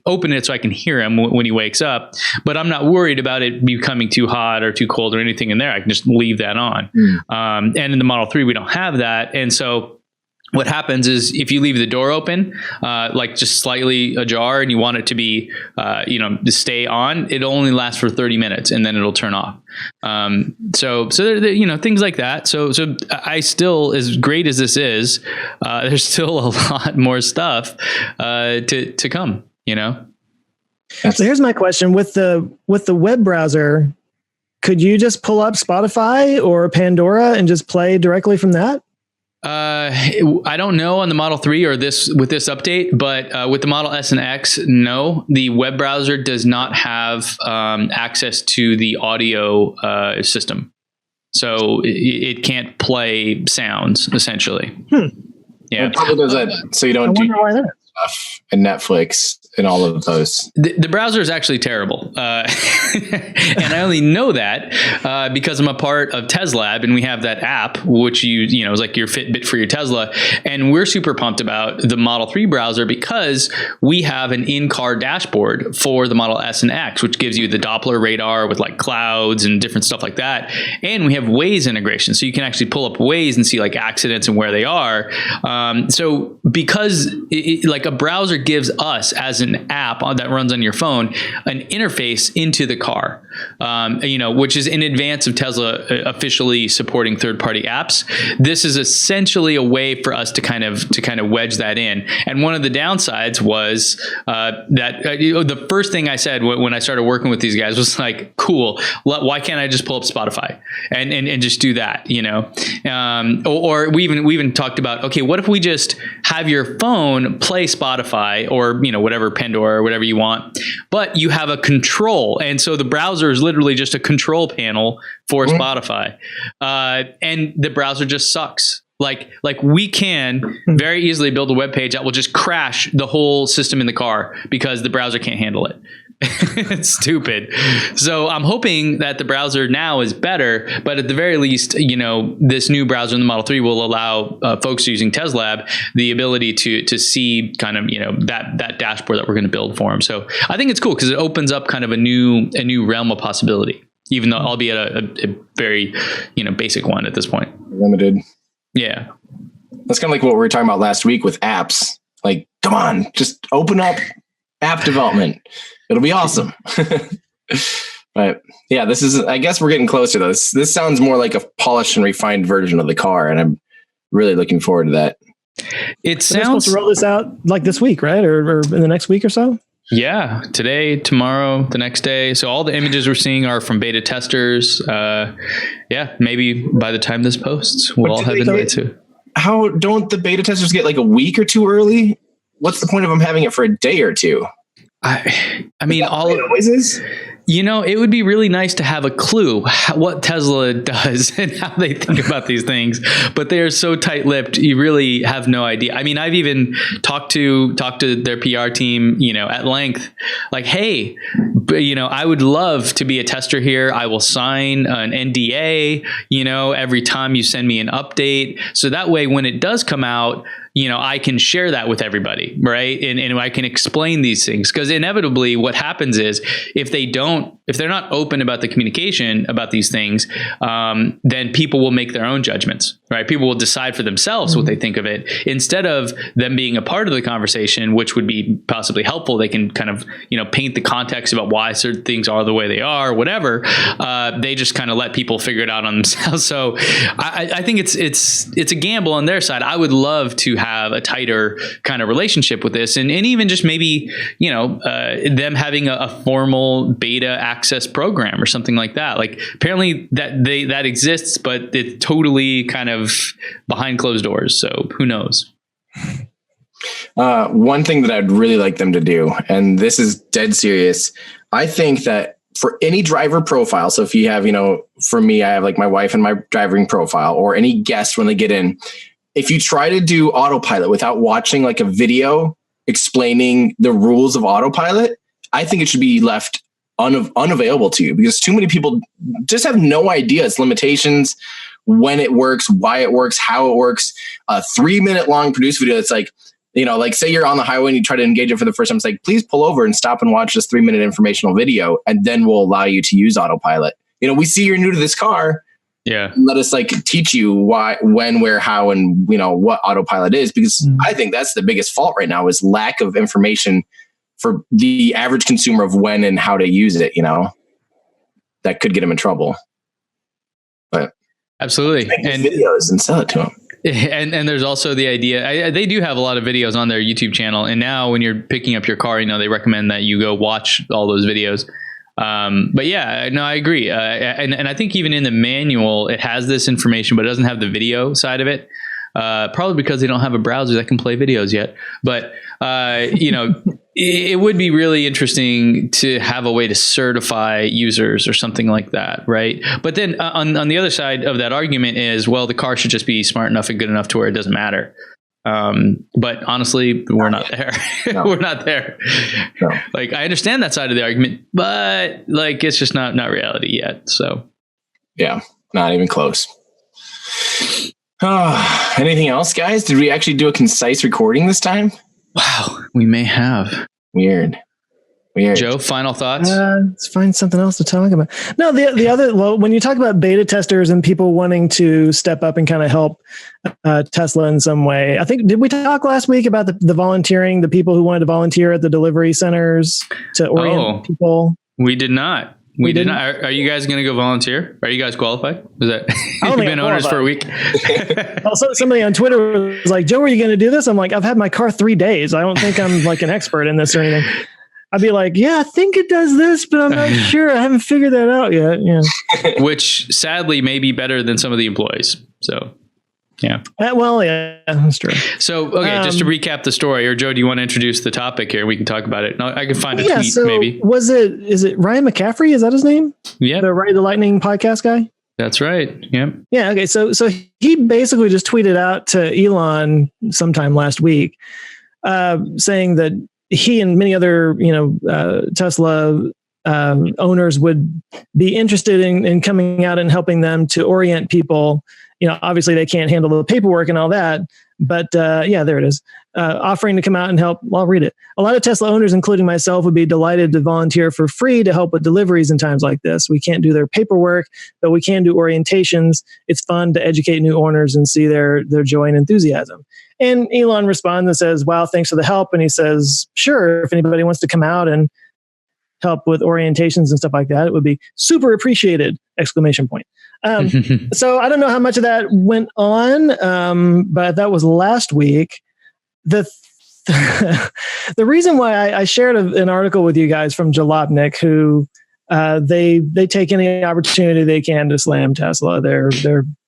Speaker 2: open it so I can hear him when he wakes up. But I'm not worried about it becoming too hot or too cold or anything in there. I can just leave that on. And in the Model 3, we don't have that. And so what happens is if you leave the door open, like just slightly ajar, and you want it to be, to stay on, it only lasts for 30 minutes and then it'll turn off. So there, things like that. So I still, as great as this is, there's still a lot more stuff to come,
Speaker 1: So here's my question: with the web browser, could you just pull up Spotify or Pandora and just play directly from that?
Speaker 2: I don't know on the Model 3 or with this update, but with the Model S and X, no, the web browser does not have access to the audio system, so it can't play sounds essentially. Yeah,
Speaker 3: it probably does that so you don't do stuff and Netflix and all of those.
Speaker 2: The browser is actually terrible. And I only know that because I'm a part of Teslab, and we have that app, which is like your Fitbit for your Tesla. And we're super pumped about the Model 3 browser because we have an in-car dashboard for the Model S and X, which gives you the Doppler radar with like clouds and different stuff like that. And we have Waze integration. So you can actually pull up Waze and see like accidents and where they are. So because like a browser gives us, as an app that runs on your phone, an interface into the car, which is in advance of Tesla officially supporting third-party apps. This is essentially a way for us to kind of wedge that in. And one of the downsides was that the first thing I said when I started working with these guys was like, cool, why can't I just pull up Spotify and just do that, or we even talked about, okay, what if we just have your phone play Spotify or whatever, Pandora or whatever you want, but you have a control, and so the browser is literally just a control panel for Spotify, and the browser just sucks. Like we can very easily build a web page that will just crash the whole system in the car because the browser can't handle it. It's stupid. So I'm hoping that the browser now is better, but at the very least, this new browser in the Model 3 will allow folks using Teslab the ability to see kind of, that dashboard that we're going to build for them. So I think it's cool because it opens up kind of a new realm of possibility, even though albeit a very, basic one at this point.
Speaker 3: Limited.
Speaker 2: Yeah.
Speaker 3: That's kind of like what we were talking about last week with apps. Like, come on, just open up app development. It'll be awesome. But yeah, I guess we're getting closer though. This sounds more like a polished and refined version of the car, and I'm really looking forward to that.
Speaker 2: It sounds...
Speaker 1: We're supposed to roll this out like this week, right? Or in the next week or so?
Speaker 2: Yeah, today, tomorrow, the next day. So all the images we're seeing are from beta testers. Maybe by the time this posts, we'll all have it too.
Speaker 3: How don't the beta testers get like a week or two early? What's the point of them having it for a day or two?
Speaker 2: I mean, all
Speaker 3: noises.
Speaker 2: It would be really nice to have a clue what Tesla does and how they think about these things, but they are so tight-lipped, you really have no idea. I mean, I've even talked to their PR team, at length, like, hey, I would love to be a tester here. I will sign an NDA, every time you send me an update. So that way, when it does come out, I can share that with everybody, right? And I can explain these things, because inevitably what happens is if they're not open about the communication about these things, then people will make their own judgments, right? People will decide for themselves what they think of it instead of them being a part of the conversation, which would be possibly helpful. They can kind of, paint the context about why certain things are the way they are, whatever. They just kind of let people figure it out on themselves. So I think it's a gamble on their side. I would love to have a tighter kind of relationship with this, and even just maybe them having a formal beta access program or something like that. Like, apparently that exists, but it's totally kind of behind closed doors, so who knows.
Speaker 3: One thing that I'd really like them to do, and this is dead serious, I think that for any driver profile, so if you have, for me, I have like my wife and my driving profile, or any guest when they get in, if you try to do autopilot without watching like a video explaining the rules of autopilot, I think it should be left unavailable to you, because too many people just have no idea its limitations, when it works, why it works, how it works. A 3-minute long produced video that's like, like say you're on the highway and you try to engage it for the first time. It's like, please pull over and stop and watch this 3-minute informational video, and then we'll allow you to use autopilot. We see you're new to this car.
Speaker 2: Yeah.
Speaker 3: Let us teach you why, when, where, how, and what autopilot is, because I think that's the biggest fault right now is lack of information for the average consumer of when and how to use it, that could get them in trouble. But
Speaker 2: absolutely.
Speaker 3: And videos and sell it to them.
Speaker 2: And there's also the idea, they do have a lot of videos on their YouTube channel. And now when you're picking up your car, they recommend that you go watch all those videos. But yeah, no, I agree. And I think even in the manual, it has this information, but it doesn't have the video side of it. Probably because they don't have a browser that can play videos yet. But, it would be really interesting to have a way to certify users or something like that, right? But then on the other side of that argument is, well, the car should just be smart enough and good enough to where it doesn't matter. But honestly, we're not there. No. We're not there. No. Like, I understand that side of the argument, but it's just not reality yet. So
Speaker 3: yeah, not even close. Anything else, guys? Did we actually do a concise recording this time?
Speaker 2: Wow, we may have.
Speaker 3: Weird.
Speaker 2: Joe, final thoughts?
Speaker 1: Let's find something else to talk about. No, the other, when you talk about beta testers and people wanting to step up and kind of help Tesla in some way, I think, did we talk last week about the volunteering, the people who wanted to volunteer at the delivery centers to orient people?
Speaker 2: We did not. We did not. Are you guys going to go volunteer? Are you guys qualified? Is that you've been owners for a week?
Speaker 1: Also, somebody on Twitter was like, Joe, are you going to do this? I'm like, I've had my car 3 days. I don't think I'm like an expert in this or anything. I'd be like, yeah, I think it does this, but I'm not sure. I haven't figured that out yet. Yeah.
Speaker 2: Which sadly may be better than some of the employees. So, yeah.
Speaker 1: Well, yeah, that's true.
Speaker 2: So, okay, just to recap the story, or Joe, do you want to introduce the topic here? We can talk about it. No, I can find a tweet maybe.
Speaker 1: Is it Ryan McCaffrey? Is that his name?
Speaker 2: Yeah.
Speaker 1: The Ride the Lightning podcast guy?
Speaker 2: That's right. Yep.
Speaker 1: Yeah. Okay. So he basically just tweeted out to Elon sometime last week, saying that he and many other, Tesla owners would be interested in coming out and helping them to orient people. Obviously they can't handle the paperwork and all that, but yeah, there it is. Offering to come out and help. Well, I'll read it. A lot of Tesla owners, including myself, would be delighted to volunteer for free to help with deliveries in times like this. We can't do their paperwork, but we can do orientations. It's fun to educate new owners and see their joy and enthusiasm. And Elon responds and says, wow, thanks for the help. And he says, sure, if anybody wants to come out and help with orientations and stuff like that, it would be super appreciated! ! So I don't know how much of that went on, but that was last week. The reason why I shared an article with you guys from Jalopnik, who they take any opportunity they can to slam Tesla. They're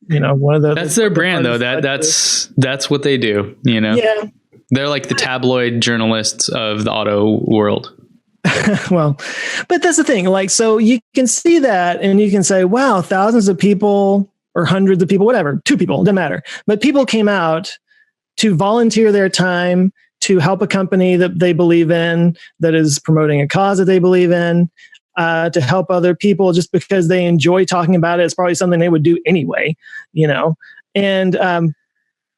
Speaker 1: one of the
Speaker 2: that's their brand though. That's what they do.
Speaker 1: Yeah.
Speaker 2: They're like the tabloid journalists of the auto world.
Speaker 1: Well, but that's the thing. Like, so you can see that and you can say, wow, thousands of people or hundreds of people, whatever, 2 people, doesn't matter. But people came out to volunteer their time to help a company that they believe in, that is promoting a cause that they believe in, to help other people just because they enjoy talking about it. It's probably something they would do anyway, you know? And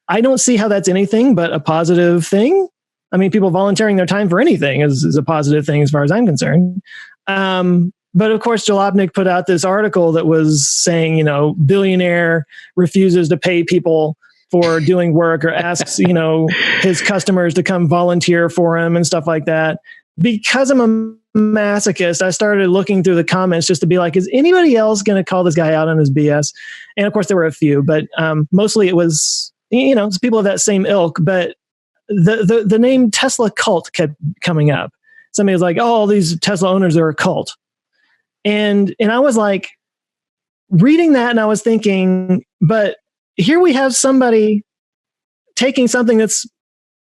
Speaker 1: I don't see how that's anything but a positive thing. I mean, people volunteering their time for anything is a positive thing as far as I'm concerned. But of course, Jalopnik put out this article that was saying, you know, billionaire refuses to pay people for doing work or asks, you know, his customers to come volunteer for him and stuff like that. Because I'm a masochist, I started looking through the comments just to be like, is anybody else going to call this guy out on his BS? And of course, there were a few, but mostly it was, you know, it's people of that same ilk. But the name Tesla cult kept coming up. Somebody was like, oh, all these Tesla owners are a cult. And I was like reading that and I was thinking, but here we have somebody taking something that's,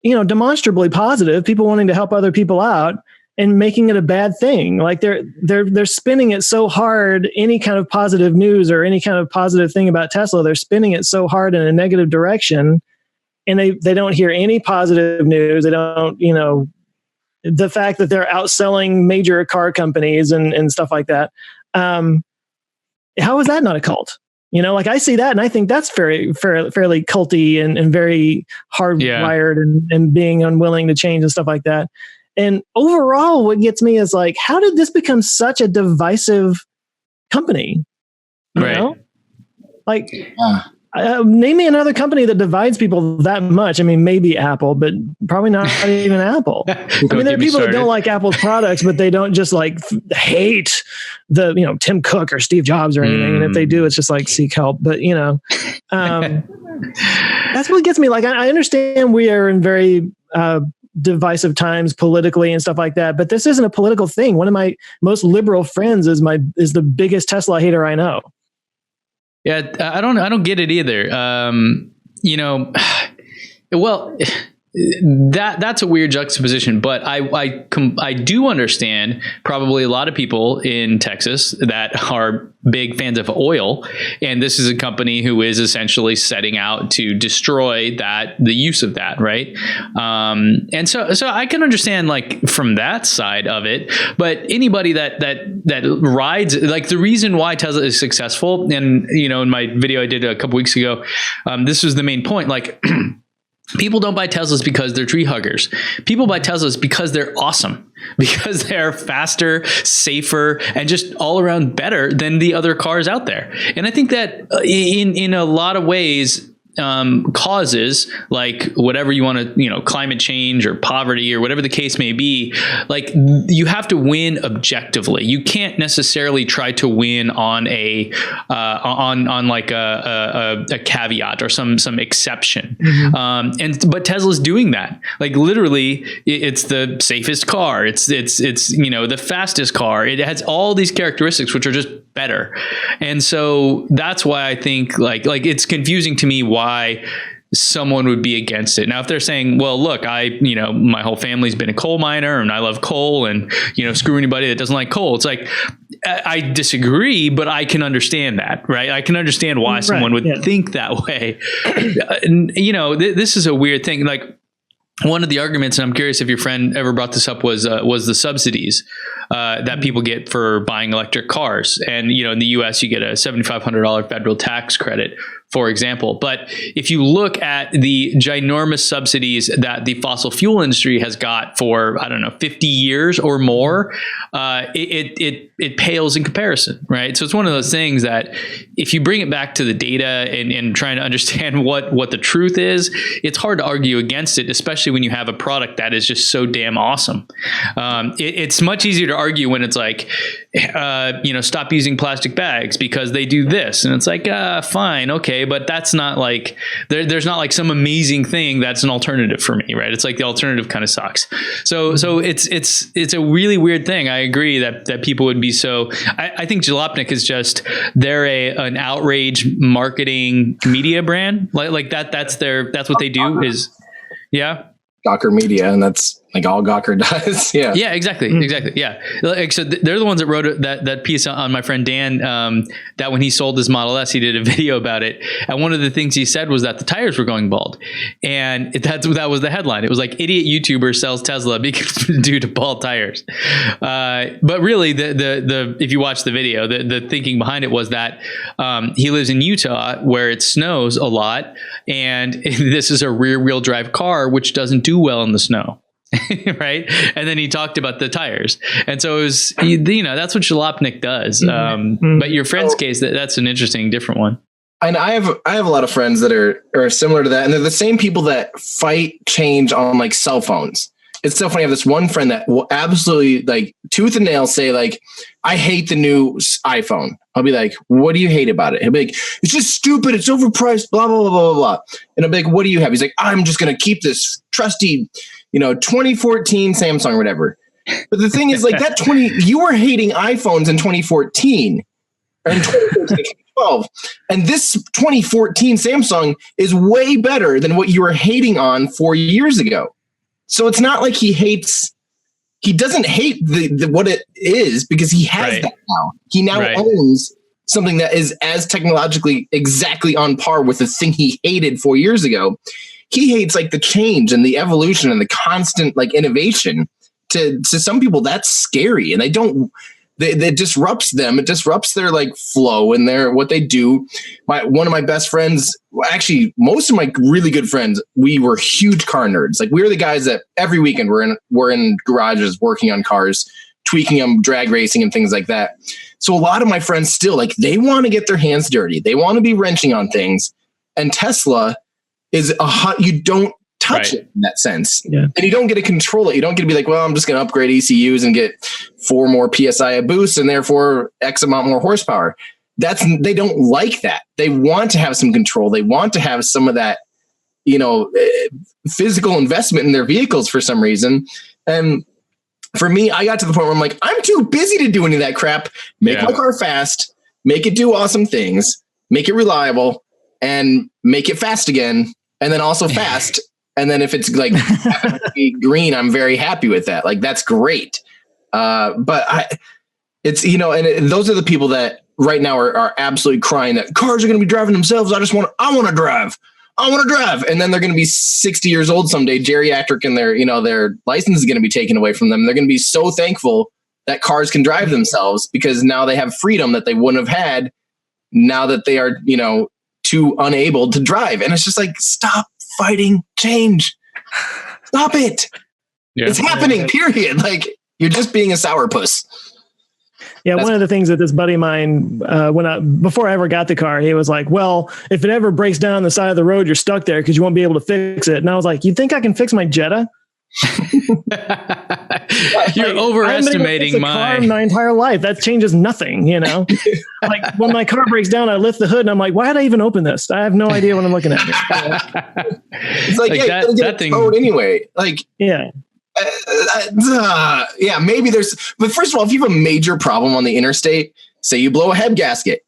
Speaker 1: you know, demonstrably positive, people wanting to help other people out, and making it a bad thing. Like they're spinning it so hard, any kind of positive news or any kind of positive thing about Tesla, they're spinning it so hard in a negative direction. And they don't hear any positive news. They don't, you know, the fact that they're outselling major car companies and stuff like that. How is that not a cult? You know, like I see that and I think that's fairly culty and very hardwired and being unwilling to change and stuff like that. And overall, what gets me is like, how did this become such a divisive company? You know? Like, name me another company that divides people that much. I mean, maybe Apple, but probably not even Apple. I mean, there are people that don't like Apple's products, but they don't just like hate the, you know, Tim Cook or Steve Jobs or anything. And if they do, it's just like seek help. But, you know, that's what gets me. Like, I understand we are in very divisive times politically and stuff like that, but this isn't a political thing. One of my most liberal friends is the biggest Tesla hater I know.
Speaker 2: Yeah, I don't get it either. You know, well, that's a weird juxtaposition, but I do understand probably a lot of people in Texas that are big fans of oil, and this is a company who is essentially setting out to destroy the use of that, right? And so I can understand like from that side of it, but anybody that rides, like the reason why Tesla is successful, and you know, in my video I did a couple weeks ago, this was the main point, like. People don't buy Teslas because they're tree huggers. People buy Teslas because they're awesome, because they're faster, safer, and just all around better than the other cars out there. And I think that in a lot of ways, causes like whatever you want to, you know, climate change or poverty or whatever the case may be, like you have to win objectively. You can't necessarily try to win on on like a caveat or some exception. Mm-hmm. But Tesla's doing that. Like literally, it's the safest car. It's you know, the fastest car. It has all these characteristics which are just better. And so that's why I think like it's confusing to me why someone would be against it. Now, if they're saying, well, look, you know, my whole family's been a coal miner and I love coal and, you know, screw anybody that doesn't like coal. It's like, I disagree, but I can understand that, right? I can understand why someone would think that way. You know, this is a weird thing. Like one of the arguments, and I'm curious if your friend ever brought this up, was the subsidies that people get for buying electric cars. And, you know, in the US, you get a $7,500 federal tax credit, for example. But if you look at the ginormous subsidies that the fossil fuel industry has got for, I don't know, 50 years or more, it pales in comparison, right? So it's one of those things that if you bring it back to the data and trying to understand what the truth is, it's hard to argue against it, especially when you have a product that is just so damn awesome. It's much easier to argue when it's like, you know, stop using plastic bags because they do this. And it's like, fine, okay. But that's not like, there's not like some amazing thing that's an alternative for me, right? It's like the alternative kind of sucks. So it's a really weird thing. I agree that people would be so, I think Jalopnik is just, they're an outrage marketing media brand. Like that's what they do is, yeah.
Speaker 3: Gawker Media, and that's like all Gawker does. Yeah.
Speaker 2: Yeah, exactly. Exactly. Yeah. Like, so they're the ones that wrote that piece on my friend Dan, that when he sold his Model S, he did a video about it. And one of the things he said was that the tires were going bald. And that was the headline. It was like, idiot YouTuber sells Tesla due to bald tires. But really the if you watch the video, the thinking behind it was that he lives in Utah where it snows a lot. And this is a rear wheel drive car, which doesn't do well in the snow. Right. And then he talked about the tires. And so it was, that's what Jalopnik does. But your friend's case, that's an interesting, different one.
Speaker 3: And I have a lot of friends that are similar to that. And they're the same people that fight change on like cell phones. It's so funny. I have this one friend that will absolutely like tooth and nail say like, I hate the new iPhone. I'll be like, what do you hate about it? He'll be like, it's just stupid. It's overpriced, blah, blah, blah, blah, blah. And I'll be like, what do you have? He's like, I'm just going to keep this trusty 2014 Samsung or whatever. But the thing is like you were hating iPhones in 2014 or in 2012. And this 2014 Samsung is way better than what you were hating on 4 years ago. So it's not like he doesn't hate the what it is because he has that now. He now owns something that is as technologically exactly on par with the thing he hated 4 years ago. He hates like the change and the evolution and the constant like innovation. To some people, that's scary, and it disrupts them. It disrupts their like flow and what they do. One of my best friends, actually, most of my really good friends, we were huge car nerds. Like we were the guys that every weekend we're in garages working on cars, tweaking them, drag racing, and things like that. So a lot of my friends still like they want to get their hands dirty. They want to be wrenching on things, and Tesla is you don't touch it in that sense. Yeah. And you don't get to control it. You don't get to be like, well, I'm just going to upgrade ECUs and get 4 more PSI a boost and therefore X amount more horsepower. They don't like that. They want to have some control. They want to have some of that, physical investment in their vehicles for some reason. And for me, I got to the point where I'm like, I'm too busy to do any of that crap. Make my car fast, make it do awesome things, make it reliable, and make it fast again. And then also fast. And then if it's like green, I'm very happy with that. Like, that's great. But those are the people that right now are absolutely crying that cars are going to be driving themselves. I want to drive. And then they're going to be 60 years old someday, geriatric, and their license is going to be taken away from them. They're going to be so thankful that cars can drive themselves because now they have freedom that they wouldn't have had now that they are, too unable to drive. And it's just like, stop fighting change. Stop it. Yeah. It's happening, period. Like, you're just being a sourpuss.
Speaker 1: Yeah, one of the things that this buddy of mine, before I ever got the car, he was like, well, if it ever breaks down on the side of the road, you're stuck there because you won't be able to fix it. And I was like, you think I can fix my Jetta?
Speaker 2: You're overestimating
Speaker 1: my entire life. That changes nothing, Like when my car breaks down, I lift the hood and I'm like, why did I even open this? I have no idea what I'm looking at.
Speaker 3: It's like that thing anyway. Like, yeah. Maybe but first of all, if you have a major problem on the interstate, say you blow a head gasket,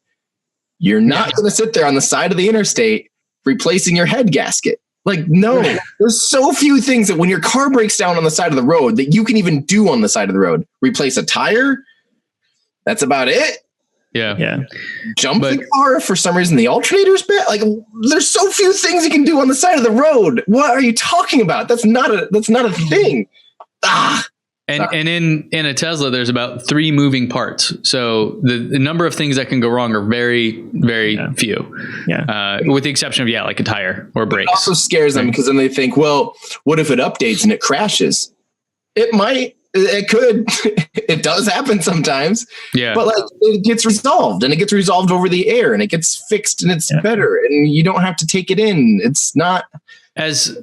Speaker 3: you're not going to sit there on the side of the interstate replacing your head gasket. Like, no, there's so few things that when your car breaks down on the side of the road that you can even do on the side of the road. Replace a tire. That's about it.
Speaker 2: Yeah.
Speaker 3: Jump the car for some reason. The alternator's bad. Like, there's so few things you can do on the side of the road. What are you talking about? That's not a thing.
Speaker 2: And in a Tesla, there's about 3 moving parts. So the number of things that can go wrong are very, very few. Yeah. With the exception of, like a tire or brakes. It
Speaker 3: also scares them because then they think, well, what if it updates and it crashes? It might. It could. It does happen sometimes. Yeah. But like, it gets resolved, and it gets resolved over the air, and it gets fixed, and it's better, and you don't have to take it in. It's not.
Speaker 2: As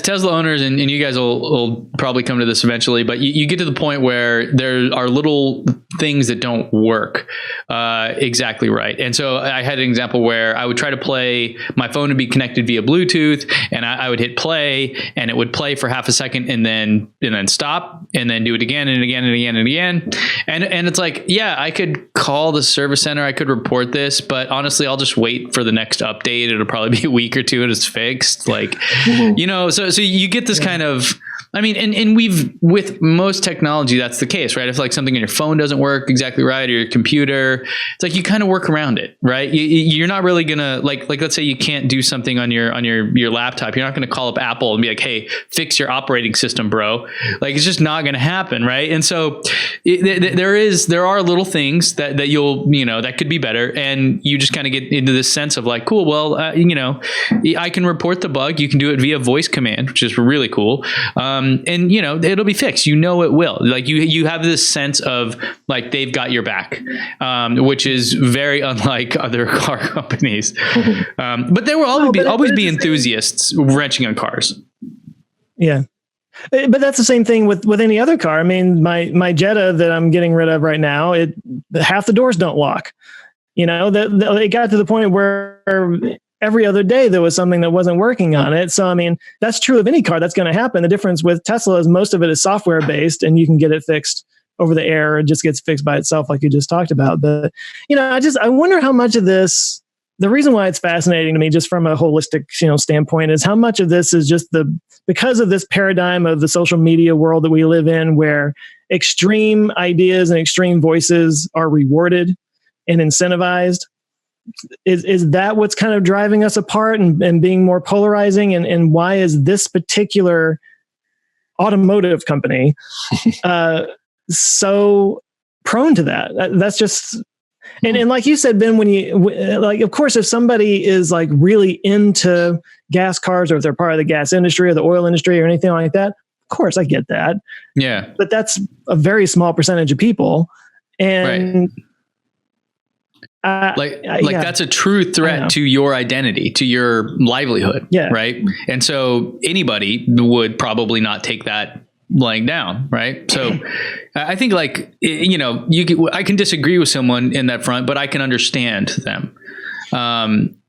Speaker 2: Tesla owners, and you guys will probably come to this eventually, but you get to the point where there are little things that don't work exactly right. And so I had an example where I would try to play, my phone would be connected via Bluetooth, and I would hit play, and it would play for half a second and then stop, and then do it again and again and again and again. And it's like, I could call the service center, I could report this, but honestly, I'll just wait for the next update. It'll probably be a week or two and it's fixed. Like, so you get this kind of I mean, and with most technology, that's the case, right? If like something on your phone doesn't work exactly right, or your computer, it's like you kind of work around it, right? You're not really gonna like let's say you can't do something on your laptop. You're not gonna call up Apple and be like, hey, fix your operating system, bro. Like it's just not gonna happen, right? And so there are little things that that could be better, and you just kind of get into this sense of like, cool, well, I can report the bug. You can do it via voice command, which is really cool. And it'll be fixed. It will. Like you have this sense of like they've got your back, which is very unlike other car companies. But there will always be enthusiasts wrenching on cars.
Speaker 1: Yeah. But that's the same thing with any other car. I mean, my Jetta that I'm getting rid of right now, half the doors don't lock. It got to the point where every other day there was something that wasn't working on it. So, I mean, that's true of any car. That's going to happen. The difference with Tesla is most of it is software based, and you can get it fixed over the air. It just gets fixed by itself, like you just talked about. But, I wonder how much of this, the reason why it's fascinating to me, just from a holistic, standpoint, is how much of this is just because of this paradigm of the social media world that we live in, where extreme ideas and extreme voices are rewarded and incentivized. Is that what's kind of driving us apart and being more polarizing? And why is this particular automotive company so prone to that? That's just, and like you said, Ben, of course, if somebody is like really into gas cars, or if they're part of the gas industry or the oil industry or anything like that, of course I get that.
Speaker 2: Yeah.
Speaker 1: But that's a very small percentage of people. And
Speaker 2: right. That's a true threat to your identity, to your livelihood. Yeah. Right. And so anybody would probably not take that laying down. Right. So I think I can disagree with someone in that front, but I can understand them.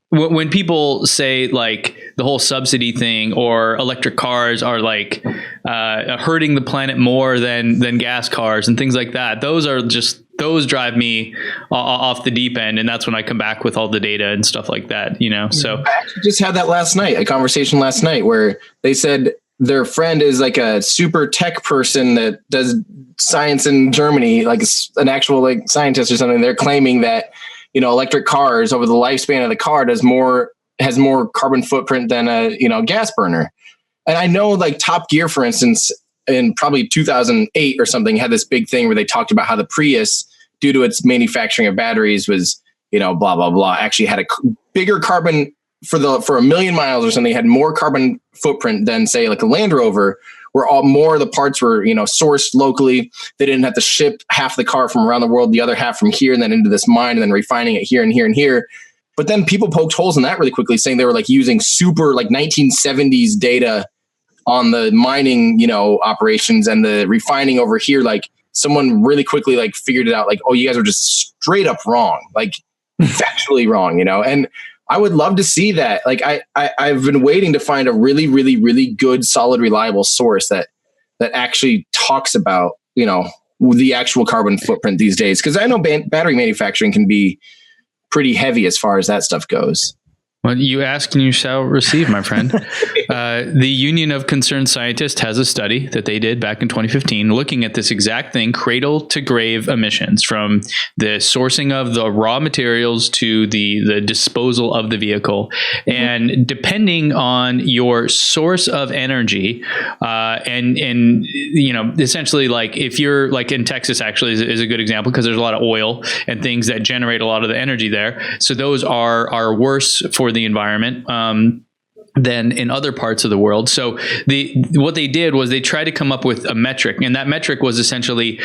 Speaker 2: When people say like the whole subsidy thing or electric cars are like hurting the planet more than gas cars and things like that, those drive me off the deep end. And that's when I come back with all the data and stuff like that, so.
Speaker 3: I actually just had that a conversation last night where they said their friend is like a super tech person that does science in Germany, like an actual like scientist or something. They're claiming that, electric cars over the lifespan of the car has more carbon footprint than a, gas burner. And I know like Top Gear, for instance, in probably 2008 or something, had this big thing where they talked about how the Prius, due to its manufacturing of batteries, was, blah, blah, blah, actually had a bigger carbon for a million miles or something, had more carbon footprint than say like a Land Rover, where more of the parts were, sourced locally. They didn't have to ship half the car from around the world, the other half from here and then into this mine and then refining it here and here and here. But then people poked holes in that really quickly, saying they were like using super like 1970s data on the mining, operations and the refining over here. Like someone really quickly like figured it out, like, oh, you guys are just straight up wrong, like factually wrong, and I would love to see that. Like I've been waiting to find a really, really, really good, solid, reliable source that actually talks about, the actual carbon footprint these days. Cause I know battery manufacturing can be pretty heavy as far as that stuff goes.
Speaker 2: Well, you ask and you shall receive, my friend. The Union of Concerned Scientists has a study that they did back in 2015 looking at this exact thing, cradle to grave emissions, from the sourcing of the raw materials to the disposal of the vehicle. Mm-hmm. And depending on your source of energy, and essentially like if you're like in Texas actually is a good example, because there's a lot of oil and things that generate a lot of the energy there. So those are worse for the environment than in other parts of the world. So what they did was they tried to come up with a metric, and that metric was essentially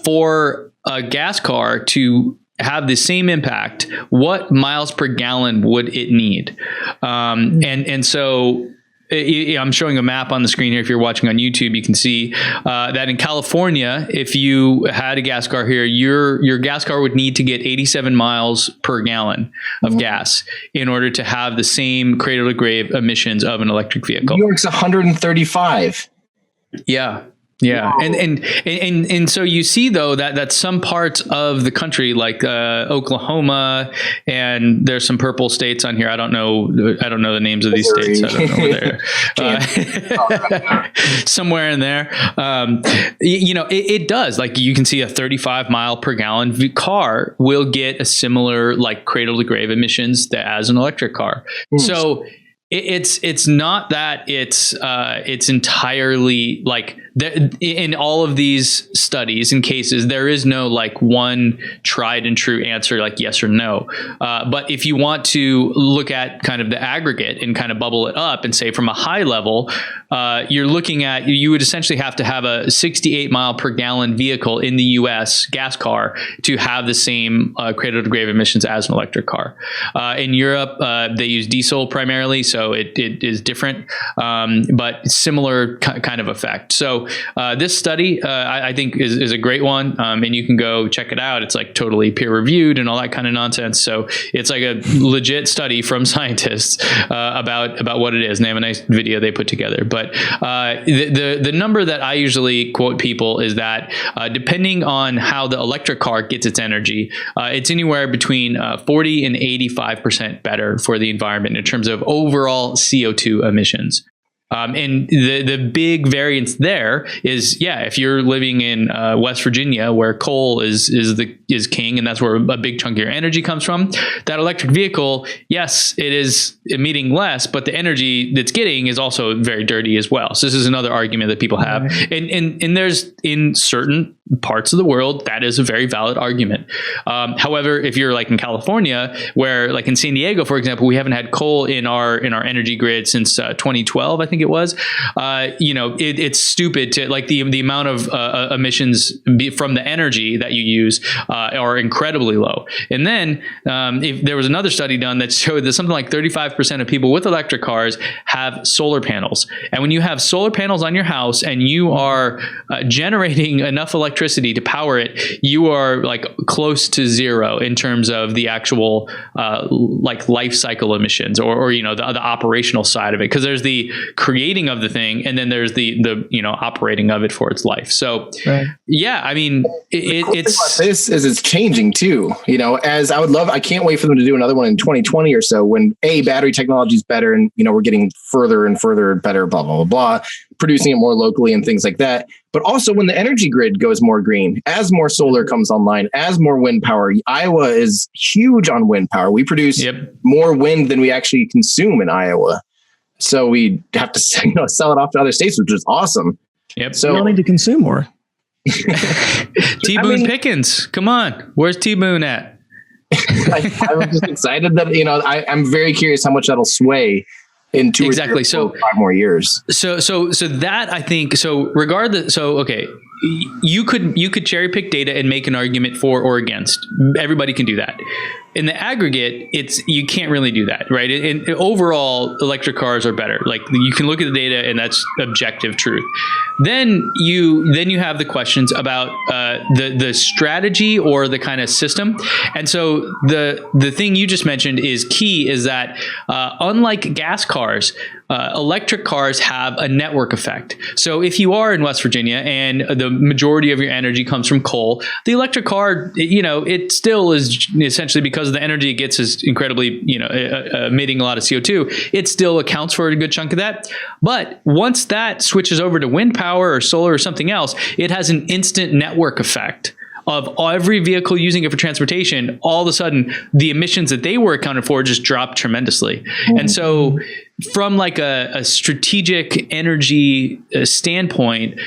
Speaker 2: for a gas car to have the same impact, what miles per gallon would it need? And so I'm showing a map on the screen here. If you're watching on YouTube, you can see that in California, if you had a gas car here, your gas car would need to get 87 miles per gallon of gas in order to have the same cradle to grave emissions of an electric vehicle.
Speaker 3: New York's 135.
Speaker 2: Yeah. Yeah. And so you see though that some parts of the country like Oklahoma, and there's some purple states on here. I don't know the names of these states. I don't know where they're somewhere in there. It does, like, you can see a 35 mile per gallon car will get a similar like cradle to grave emissions as an electric car. So it's not that it's entirely like in all of these studies and cases, there is no like one tried and true answer like yes or no. But if you want to look at kind of the aggregate and kind of bubble it up and say from a high level, you're looking at, you would essentially have to have a 68 mile per gallon vehicle in the US gas car to have the same cradle to grave emissions as an electric car. In Europe, they use diesel primarily, so it is different, but similar kind of effect. So this study, I think is a great one, and you can go check it out. It's like totally peer reviewed and all that kind of nonsense. So it's like a legit study from scientists about what it is. And they have a nice video they put together. But the number that I usually quote people is that depending on how the electric car gets its energy, it's anywhere between 40 and 85% better for the environment in terms of overall CO2 emissions. And the big variance there is, if you're living in West Virginia, where coal is king, and that's where a big chunk of your energy comes from, that electric vehicle, yes, it is emitting less, but the energy that's getting is also very dirty as well. So this is another argument that people have. And there's, in certain parts of the world, that is a very valid argument. However, if you're like in California, where like in San Diego, for example, we haven't had coal in our energy grid since 2012, I think it was. It's stupid to like the amount of emissions from the energy that you use are incredibly low. And then if there was another study done that showed that something like 35% of people with electric cars have solar panels. And when you have solar panels on your house and you are generating enough electricity to power it, you are like close to zero in terms of the actual like life cycle emissions or the operational side of it, because there's the creating of the thing and then there's the operating of it for its life. So I mean it's
Speaker 3: this is it's changing too, as I can't wait for them to do another one in 2020 or so when battery technology is better and we're getting further and further better, blah blah blah blah, producing it more locally and things like that. But also when the energy grid goes more green, as more solar comes online, as more wind power. Iowa is huge on wind power. We produce more wind than we actually consume in Iowa. So we have to sell it off to other states, which is awesome. So
Speaker 1: we all need to consume more.
Speaker 2: T-Boone Pickens, come on. Where's T-Boone at?
Speaker 3: I'm just excited that, I'm very curious how much that'll sway in 2 or 3 or 5 more years.
Speaker 2: So that I think, regardless, okay, you could cherry pick data and make an argument for or against. Everybody can do that. In the aggregate, you can't really do that, right? And overall, electric cars are better. Like you can look at the data, and that's objective truth. Then you have the questions about the strategy or the kind of system. And so the thing you just mentioned is key. Is that unlike gas cars, electric cars have a network effect. So if you are in West Virginia and the majority of your energy comes from coal, the electric car, it still is essentially, because the energy it gets is incredibly, emitting a lot of CO2, it still accounts for a good chunk of that. But once that switches over to wind power or solar or something else, it has an instant network effect of every vehicle using it for transportation. All of a sudden, the emissions that they were accounted for just dropped tremendously. And so from like a strategic energy standpoint,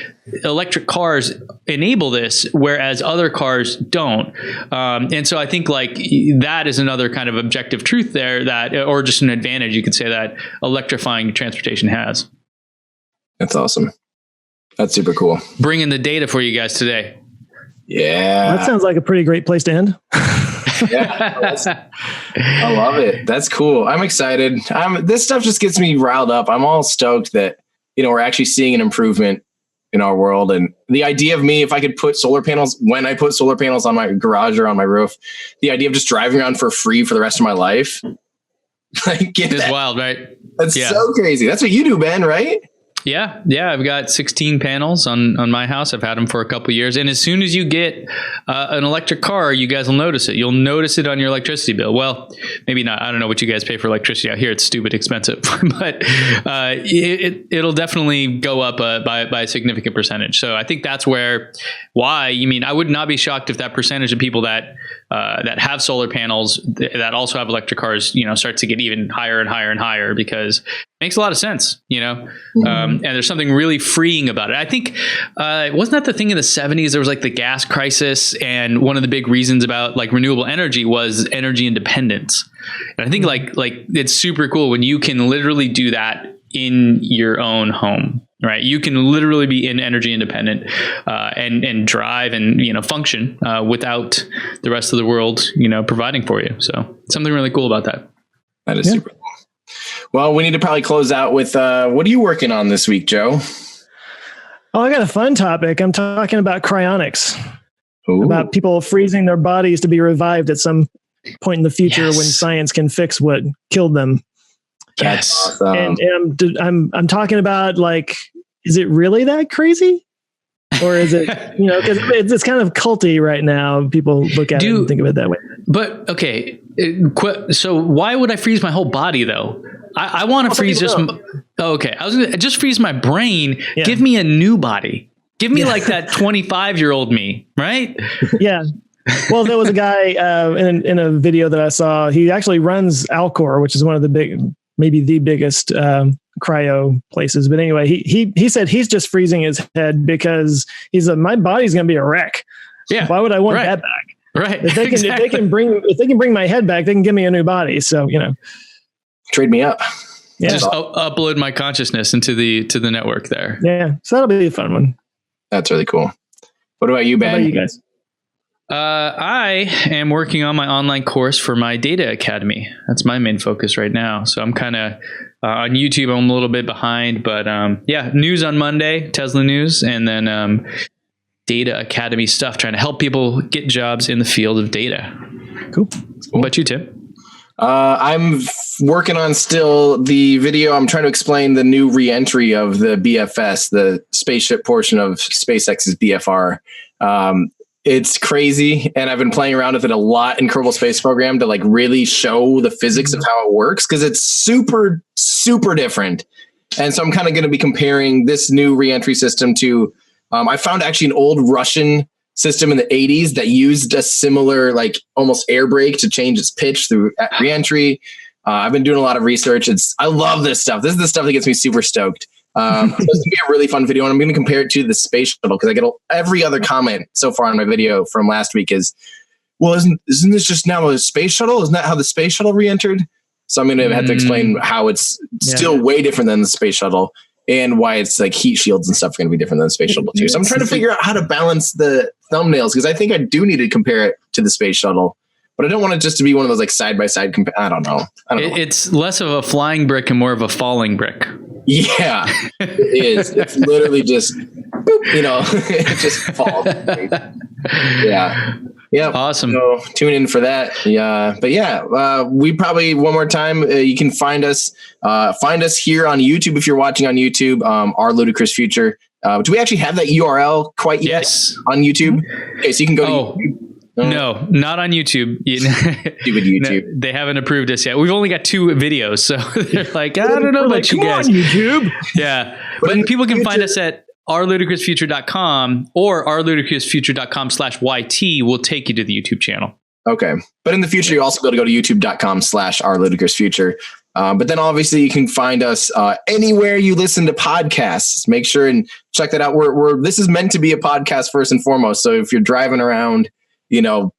Speaker 2: electric cars enable this, whereas other cars don't. And so I think like that is another kind of objective truth there, that, or just an advantage you could say that electrifying transportation has.
Speaker 3: That's awesome. That's super cool.
Speaker 2: Bringing the data for you guys today.
Speaker 3: Yeah.
Speaker 1: That sounds like a pretty great place to end.
Speaker 3: I love it. That's cool. I'm excited. This stuff just gets me riled up. I'm all stoked that, we're actually seeing an improvement in our world. And the idea of me, if I could put solar panels, when I put solar panels on my garage or on my roof, the idea of just driving around for free for the rest of my life.
Speaker 2: It's wild, right?
Speaker 3: That's so crazy. That's what you do, Ben, right?
Speaker 2: Yeah. I've got 16 panels on my house. I've had them for a couple of years. And as soon as you get an electric car, you guys will notice it. You'll notice it on your electricity bill. Well, maybe not. I don't know what you guys pay for electricity out here. It's stupid expensive, but it'll definitely go up by a significant percentage. So I think that's why, I would not be shocked if that percentage of people that have solar panels that also have electric cars, starts to get even higher and higher and higher, because it makes a lot of sense, and there's something really freeing about it. I think, wasn't that the thing in the 70s? There was like the gas crisis, and one of the big reasons about like renewable energy was energy independence. And I think like it's super cool when you can literally do that in your own home, right? You can literally be energy independent, and drive and, function, without the rest of the world, providing for you. So something really cool about that.
Speaker 3: That is super cool. Well, we need to probably close out with, what are you working on this week, Joe?
Speaker 1: Oh, I got a fun topic. I'm talking about cryonics.
Speaker 3: Ooh. About
Speaker 1: people freezing their bodies to be revived at some point in the future when science can fix what killed them.
Speaker 3: That's awesome.
Speaker 1: And I'm talking about, like, is it really that crazy? Or is it, because it's kind of culty right now. People look at it and think of it that way.
Speaker 2: But okay, so why would I freeze my whole body though? I want to freeze just. Okay, I was gonna just freeze my brain. Yeah. Give me a new body. Give me like that 25-year-old me, right?
Speaker 1: Yeah. Well, there was a guy in a video that I saw. He actually runs Alcor, which is one of the maybe the biggest cryo places. But anyway, he said he's just freezing his head because he's like, my body's going to be a wreck.
Speaker 2: Yeah.
Speaker 1: Why would I want that back?
Speaker 2: Right.
Speaker 1: If they can bring my head back, they can give me a new body. So,
Speaker 3: trade me up.
Speaker 2: Yeah. Just upload my consciousness into the network there.
Speaker 1: Yeah. So that'll be a fun one.
Speaker 3: That's really cool. What about you, Ben?
Speaker 1: What about you guys?
Speaker 2: I am working on my online course for my data academy. That's my main focus right now. So I'm kind of on YouTube. I'm a little bit behind, but news on Monday, Tesla news, and then data academy stuff, trying to help people get jobs in the field of data.
Speaker 1: Cool.
Speaker 2: What about you, Tim?
Speaker 3: I'm working on still the video. I'm trying to explain the new reentry of the BFS, the spaceship portion of SpaceX's BFR. It's crazy, and I've been playing around with it a lot in Kerbal Space Program to like really show the physics of how it works, because it's super, super different. And so I'm kind of going to be comparing this new reentry system to, I found actually an old Russian system in the 80s that used a similar like almost air brake to change its pitch through reentry. I've been doing a lot of research. I love this stuff. This is the stuff that gets me super stoked. So it's going to be a really fun video, and I'm going to compare it to the space shuttle, because I get every other comment so far on my video from last week is, well, isn't this just now a space shuttle? Isn't that how the space shuttle re-entered? So I'm going to have to explain how it's still way different than the space shuttle, and why it's like heat shields and stuff are going to be different than the space shuttle too. So I'm trying to figure out how to balance the thumbnails, because I think I do need to compare it to the space shuttle, but I don't want it just to be one of those like side by side. I don't know.
Speaker 2: It's less of a flying brick and more of a falling brick.
Speaker 3: Yeah, it is. It's literally just, boop, it just falls. Yeah. Yeah.
Speaker 2: Awesome.
Speaker 3: So tune in for that. Yeah. But we probably, one more time, you can find us here on YouTube. If you're watching on YouTube, our Ludicrous Future. Do we actually have that URL quite yet on YouTube? Okay. So you can go to YouTube.
Speaker 2: No, not on YouTube.
Speaker 3: Stupid YouTube.
Speaker 2: No, they haven't approved us yet. We've only got 2 videos, so they're like, I don't know about you guys.
Speaker 1: Come on, YouTube.
Speaker 2: Yeah, but people can find us at ourludicrousfuture.com or ourludicrousfuture.com/YT will take you to the YouTube channel.
Speaker 3: Okay, but in the future, you also go to youtube.com/ourludicrousfuture. But then obviously you can find us anywhere you listen to podcasts. Make sure and check that out. This is meant to be a podcast first and foremost. So if you're driving around,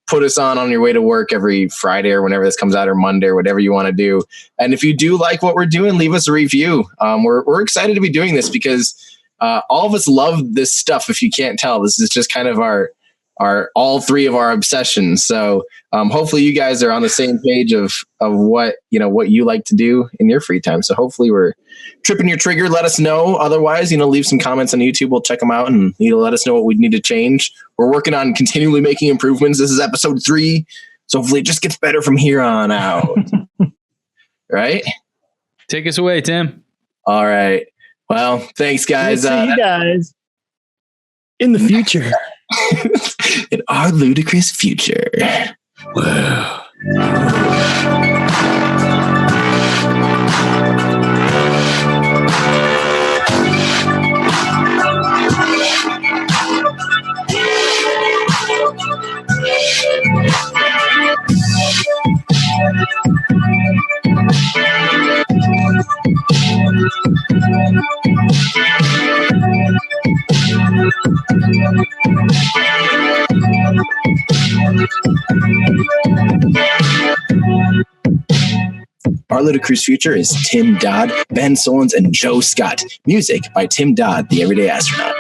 Speaker 3: put us on your way to work every Friday or whenever this comes out, or Monday, or whatever you want to do. And if you do like what we're doing, leave us a review. We're excited to be doing this because all of us love this stuff. If you can't tell, this is just kind of our all 3 of our obsessions. So hopefully you guys are on the same page of what you like to do in your free time. So hopefully we're tripping your trigger. Let us know. Otherwise, leave some comments on YouTube. We'll check them out and let us know what we need to change. We're working on continually making improvements. This is episode 3. So hopefully it just gets better from here on out. Right?
Speaker 2: Take us away, Tim.
Speaker 3: All right. Well, thanks, guys.
Speaker 1: We'll see you guys in the future.
Speaker 3: In our ludicrous future. Whoa. Our Ludicrous Future is Tim Dodd, Ben Solons, and Joe Scott. Music by Tim Dodd, the Everyday Astronaut.